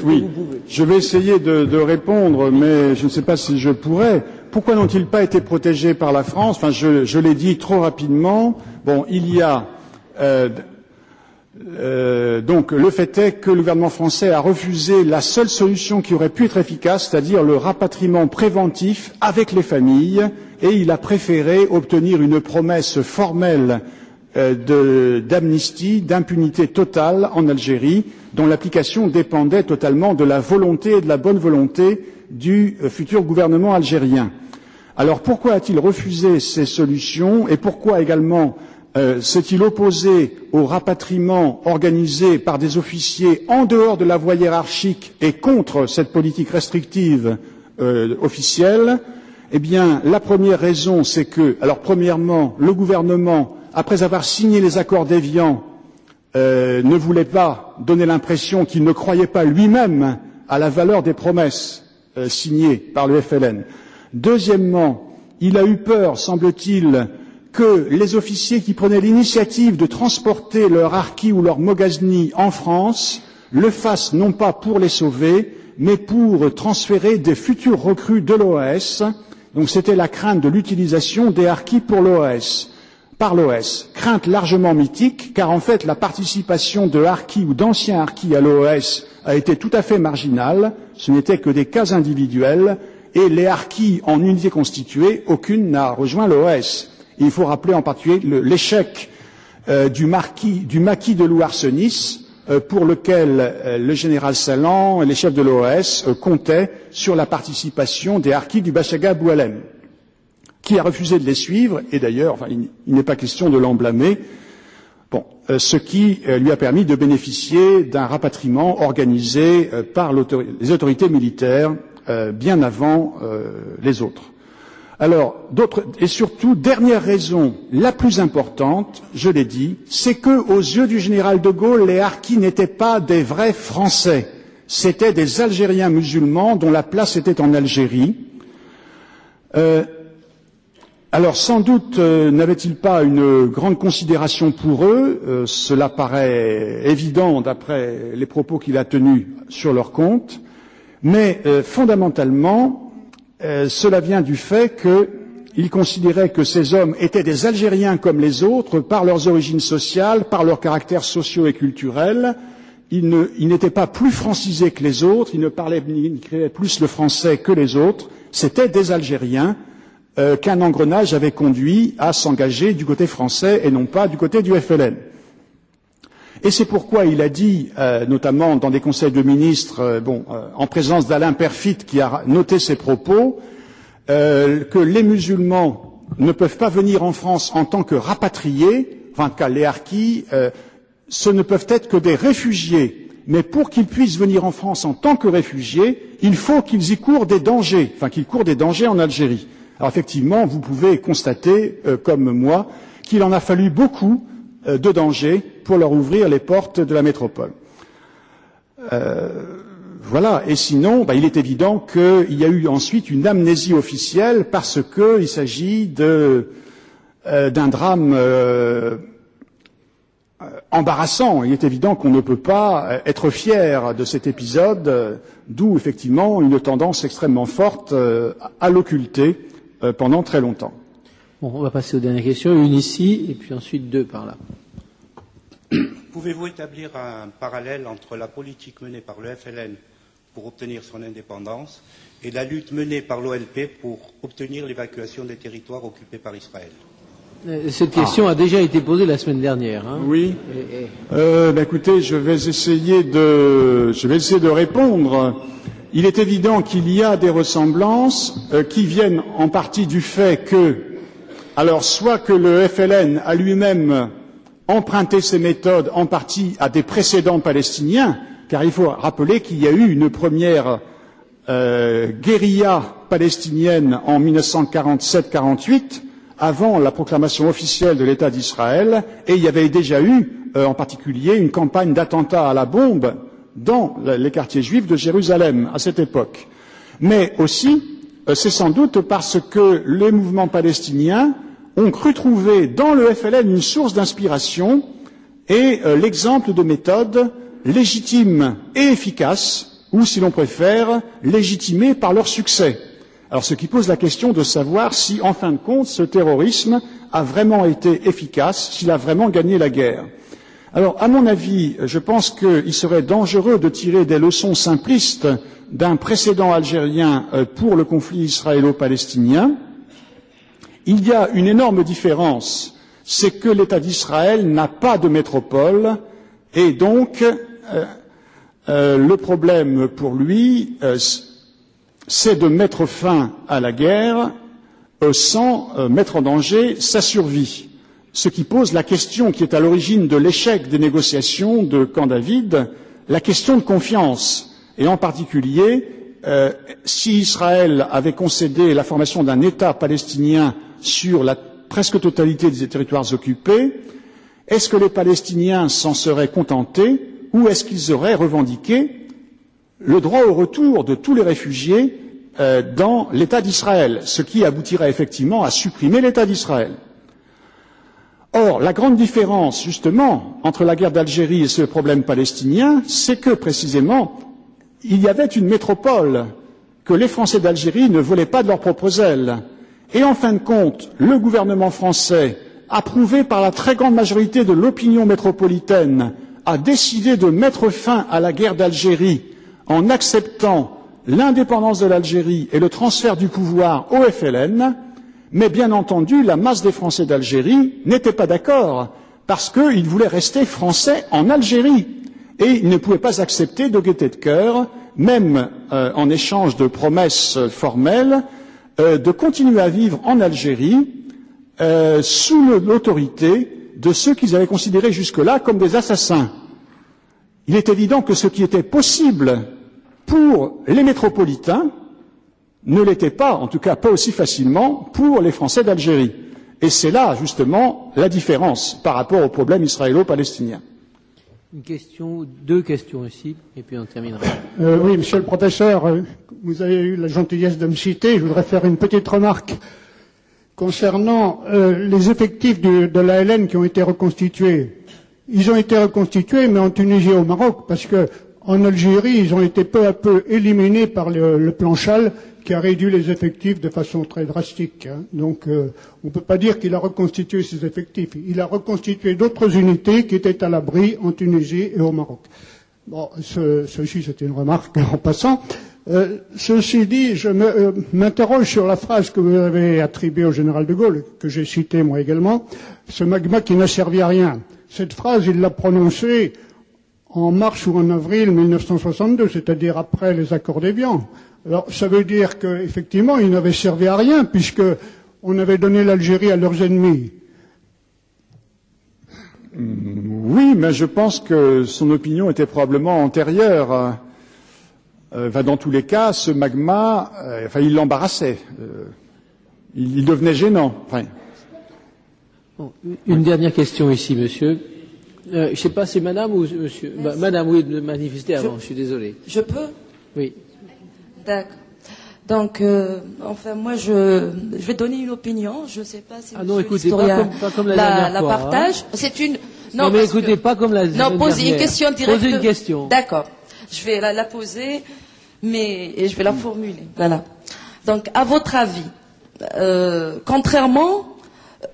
Oui, je vais essayer de répondre, mais je ne sais pas si je pourrais. Pourquoi n'ont-ils pas été protégés par la France? Enfin, je l'ai dit trop rapidement. Bon, il y a donc le fait est que le gouvernement français a refusé la seule solution qui aurait pu être efficace, c'est-à-dire le rapatriement préventif avec les familles, et il a préféré obtenir une promesse formelle d'amnistie, d'impunité totale en Algérie, dont l'application dépendait totalement de la volonté et de la bonne volonté du futur gouvernement algérien. Alors pourquoi a-t-il refusé ces solutions et pourquoi également s'est-il opposé au rapatriement organisé par des officiers en dehors de la voie hiérarchique et contre cette politique restrictive officielle? Eh bien, la première raison, c'est que, alors premièrement, le gouvernement, après avoir signé les accords d'Évian, ne voulait pas donner l'impression qu'il ne croyait pas lui-même à la valeur des promesses signées par le FLN. Deuxièmement, il a eu peur, semble-t-il, que les officiers qui prenaient l'initiative de transporter leur harki ou leur moghazni en France le fassent non pas pour les sauver, mais pour transférer des futurs recrues de l'OAS. Donc c'était la crainte de l'utilisation des harkis pour l'OAS. Par l'OS. Crainte largement mythique, car en fait la participation de harkis ou d'anciens harkis à l'OS a été tout à fait marginale, ce n'était que des cas individuels, et les harkis en unité constituée, aucune n'a rejoint l'OS. Il faut rappeler en particulier l'échec du maquis de Louarsenis, pour lequel le général Salan et les chefs de l'OS comptaient sur la participation des harkis du Bachaga Boualem, qui a refusé de les suivre, et d'ailleurs, enfin, il n'est pas question de l'en blâmer, bon, ce qui lui a permis de bénéficier d'un rapatriement organisé par les autorités militaires bien avant les autres. Alors, et surtout, dernière raison, la plus importante, je l'ai dit, c'est que, aux yeux du général de Gaulle, les harkis n'étaient pas des vrais Français, c'étaient des Algériens musulmans dont la place était en Algérie. Alors sans doute n'avait-il pas une grande considération pour eux, cela paraît évident d'après les propos qu'il a tenus sur leur compte, mais fondamentalement cela vient du fait qu'il considérait que ces hommes étaient des Algériens comme les autres par leurs origines sociales, par leur caractère socio et culturel. Ils n'étaient pas plus francisés que les autres, ils ne parlaient ni plus le français que les autres, c'étaient des Algériens qu'un engrenage avait conduit à s'engager du côté français et non pas du côté du FLN. Et c'est pourquoi il a dit, notamment dans des conseils de ministres, en présence d'Alain Perfit qui a noté ses propos, que les musulmans ne peuvent pas venir en France en tant que rapatriés, enfin, les harkis, ce ne peuvent être que des réfugiés. mais pour qu'ils puissent venir en France en tant que réfugiés, il faut qu'ils y courent des dangers, enfin qu'ils courent des dangers en Algérie. Alors effectivement, vous pouvez constater, comme moi, qu'il en a fallu beaucoup de dangers pour leur ouvrir les portes de la métropole. Voilà, et sinon, il est évident qu'il y a eu ensuite une amnésie officielle parce qu'il s'agit d'un drame embarrassant. Il est évident qu'on ne peut pas être fier de cet épisode, d'où effectivement une tendance extrêmement forte à l'occulter pendant très longtemps. Bon, on va passer aux dernières questions, une ici et puis ensuite deux par là. Pouvez-vous établir un parallèle entre la politique menée par le FLN pour obtenir son indépendance et la lutte menée par l'OLP pour obtenir l'évacuation des territoires occupés par Israël? Cette question a déjà été posée la semaine dernière. Hein. Oui. Écoutez, je vais essayer de répondre. Il est évident qu'il y a des ressemblances qui viennent en partie du fait que, alors soit que le FLN a lui-même emprunté ses méthodes en partie à des précédents palestiniens, car il faut rappeler qu'il y a eu une première guérilla palestinienne en 1947-48, avant la proclamation officielle de l'État d'Israël, et il y avait déjà eu, en particulier, une campagne d'attentats à la bombe dans les quartiers juifs de Jérusalem à cette époque. Mais aussi, c'est sans doute parce que les mouvements palestiniens ont cru trouver dans le FLN une source d'inspiration et l'exemple de méthodes légitimes et efficaces, ou si l'on préfère, légitimées par leur succès. Alors ce qui pose la question de savoir si, en fin de compte, ce terrorisme a vraiment été efficace, s'il a vraiment gagné la guerre. Alors, à mon avis, je pense qu'il serait dangereux de tirer des leçons simplistes d'un précédent algérien pour le conflit israélo-palestinien. Il y a une énorme différence, c'est que l'État d'Israël n'a pas de métropole, et donc le problème pour lui, c'est de mettre fin à la guerre sans mettre en danger sa survie. Ce qui pose la question qui est à l'origine de l'échec des négociations de Camp David, la question de confiance. Et en particulier, si Israël avait concédé la formation d'un État palestinien sur la presque totalité des territoires occupés, est-ce que les Palestiniens s'en seraient contentés ou est-ce qu'ils auraient revendiqué le droit au retour de tous les réfugiés dans l'État d'Israël, ce qui aboutirait effectivement à supprimer l'État d'Israël. Or, la grande différence, justement, entre la guerre d'Algérie et ce problème palestinien, c'est que, précisément, il y avait une métropole que les Français d'Algérie ne volaient pas de leurs propres ailes. Et en fin de compte, le gouvernement français, approuvé par la très grande majorité de l'opinion métropolitaine, a décidé de mettre fin à la guerre d'Algérie en acceptant l'indépendance de l'Algérie et le transfert du pouvoir au FLN, mais bien entendu, la masse des Français d'Algérie n'était pas d'accord, parce qu'ils voulaient rester Français en Algérie, et ils ne pouvaient pas accepter de gaieté de cœur, même en échange de promesses formelles, de continuer à vivre en Algérie sous l'autorité de ceux qu'ils avaient considérés jusque-là comme des assassins. Il est évident que ce qui était possible pour les métropolitains ne l'était pas, en tout cas pas aussi facilement, pour les Français d'Algérie. Et c'est là, justement, la différence par rapport au problème israélo-palestinien. Une question, deux questions ici, et puis on terminera. Oui, monsieur le professeur, vous avez eu la gentillesse de me citer. Je voudrais faire une petite remarque concernant les effectifs de l'ALN qui ont été reconstitués. Ils ont été reconstitués, mais en Tunisie et au Maroc, parce que en Algérie, ils ont été peu à peu éliminés par le plan Chal, qui a réduit les effectifs de façon très drastique. Hein. Donc, on ne peut pas dire qu'il a reconstitué ses effectifs. Il a reconstitué d'autres unités qui étaient à l'abri en Tunisie et au Maroc. Bon, ceci, c'était une remarque en passant. Ceci dit, je m'interroge sur la phrase que vous avez attribuée au général de Gaulle, que j'ai citée moi également, ce magma qui n'a servi à rien. Cette phrase, il l'a prononcée en mars ou en avril 1962, c'est-à-dire après les accords d'Évian. Alors, ça veut dire qu'effectivement, il n'avait servi à rien, puisque on avait donné l'Algérie à leurs ennemis. Oui, mais je pense que son opinion était probablement antérieure. Dans tous les cas, ce magma, il l'embarrassait. Il devenait gênant. Enfin. Bon, une dernière question ici, monsieur. Je ne sais pas, c'est madame ou monsieur? Madame, oui, de manifester avant, je suis désolé. Je peux? Oui. D'accord. Donc, moi, je vais donner une opinion. Je ne sais pas si non, écoutez, pas comme la dernière fois. Partage. Hein. C'est une. Non, mais écoutez, pas comme la dernière. Non, posez une question directe. Posez une question. D'accord. Je vais la poser, et je vais la formuler. Voilà. Donc, à votre avis, contrairement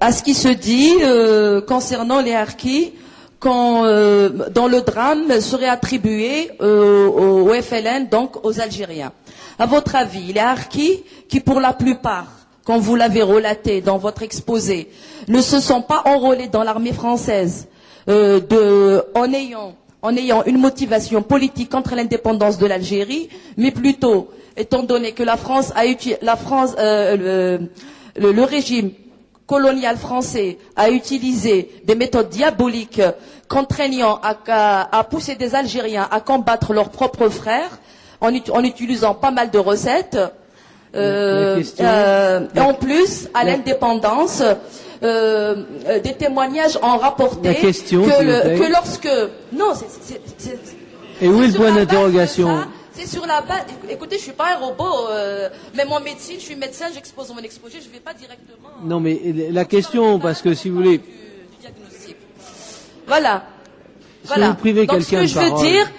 à ce qui se dit concernant les harkis, quand dans le drame serait attribué au FLN, donc aux Algériens. À votre avis, les harkis qui, pour la plupart, comme vous l'avez relaté dans votre exposé, ne se sont pas enrôlés dans l'armée française en ayant une motivation politique contre l'indépendance de l'Algérie, mais plutôt, étant donné que le régime colonial français a utilisé des méthodes diaboliques contraignant à pousser des Algériens à combattre leurs propres frères en utilisant pas mal de recettes. Et en plus, à l'indépendance, des témoignages ont rapporté que lorsque... Non, et où est le point d'interrogation? C'est sur la base. Écoutez, je suis pas un robot, mais mon médecine, je suis médecin, j'expose mon exposé, je vais pas directement. Non, mais la question, parce que si vous voulez. Du diagnostic. Voilà. Si vous privez donc, ce que je veux parole. dire,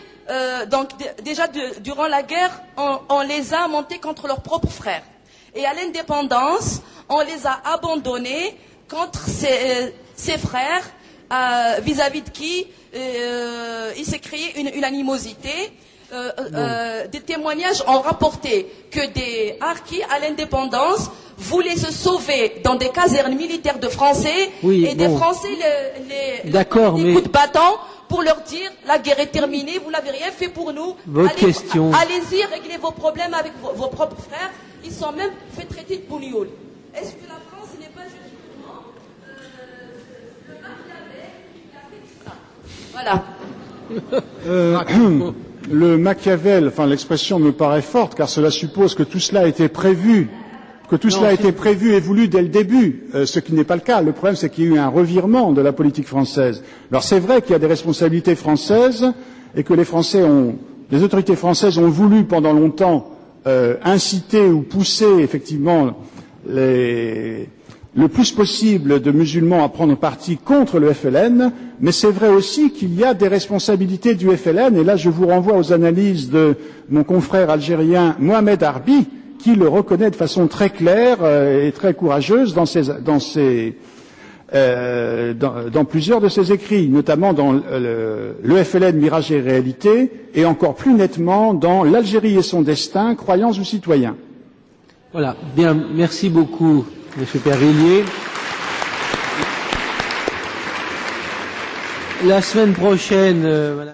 déjà durant la guerre, on les a montés contre leurs propres frères. Et à l'indépendance, on les a abandonnés contre ses frères, vis-à-vis de qui il s'est créé une animosité. Des témoignages ont rapporté que des harkis à l'indépendance voulaient se sauver dans des casernes militaires de Français des Français les coups de bâton pour leur dire la guerre est terminée, vous n'avez rien fait pour nous. Allez-y, réglez vos problèmes avec vos propres frères. Ils sont même fait traiter de bougnoul. Est-ce que la France n'est pas justement le Machiavel qui a fait ça? Voilà. Le Machiavel, l'expression me paraît forte, car cela suppose que tout cela a été prévu, et voulu dès le début, ce qui n'est pas le cas. Le problème, c'est qu'il y a eu un revirement de la politique française. Alors c'est vrai qu'il y a des responsabilités françaises, et que les autorités françaises ont voulu pendant longtemps inciter ou pousser effectivement le plus possible de musulmans à prendre parti contre le FLN, mais c'est vrai aussi qu'il y a des responsabilités du FLN, et là je vous renvoie aux analyses de mon confrère algérien Mohamed Arbi, qui le reconnaît de façon très claire et très courageuse dans plusieurs de ses écrits, notamment dans le FLN, Mirage et Réalité, et encore plus nettement dans L'Algérie et son destin, croyants ou citoyens. Voilà, bien, merci beaucoup. Monsieur Pervilliers. La semaine prochaine, Madame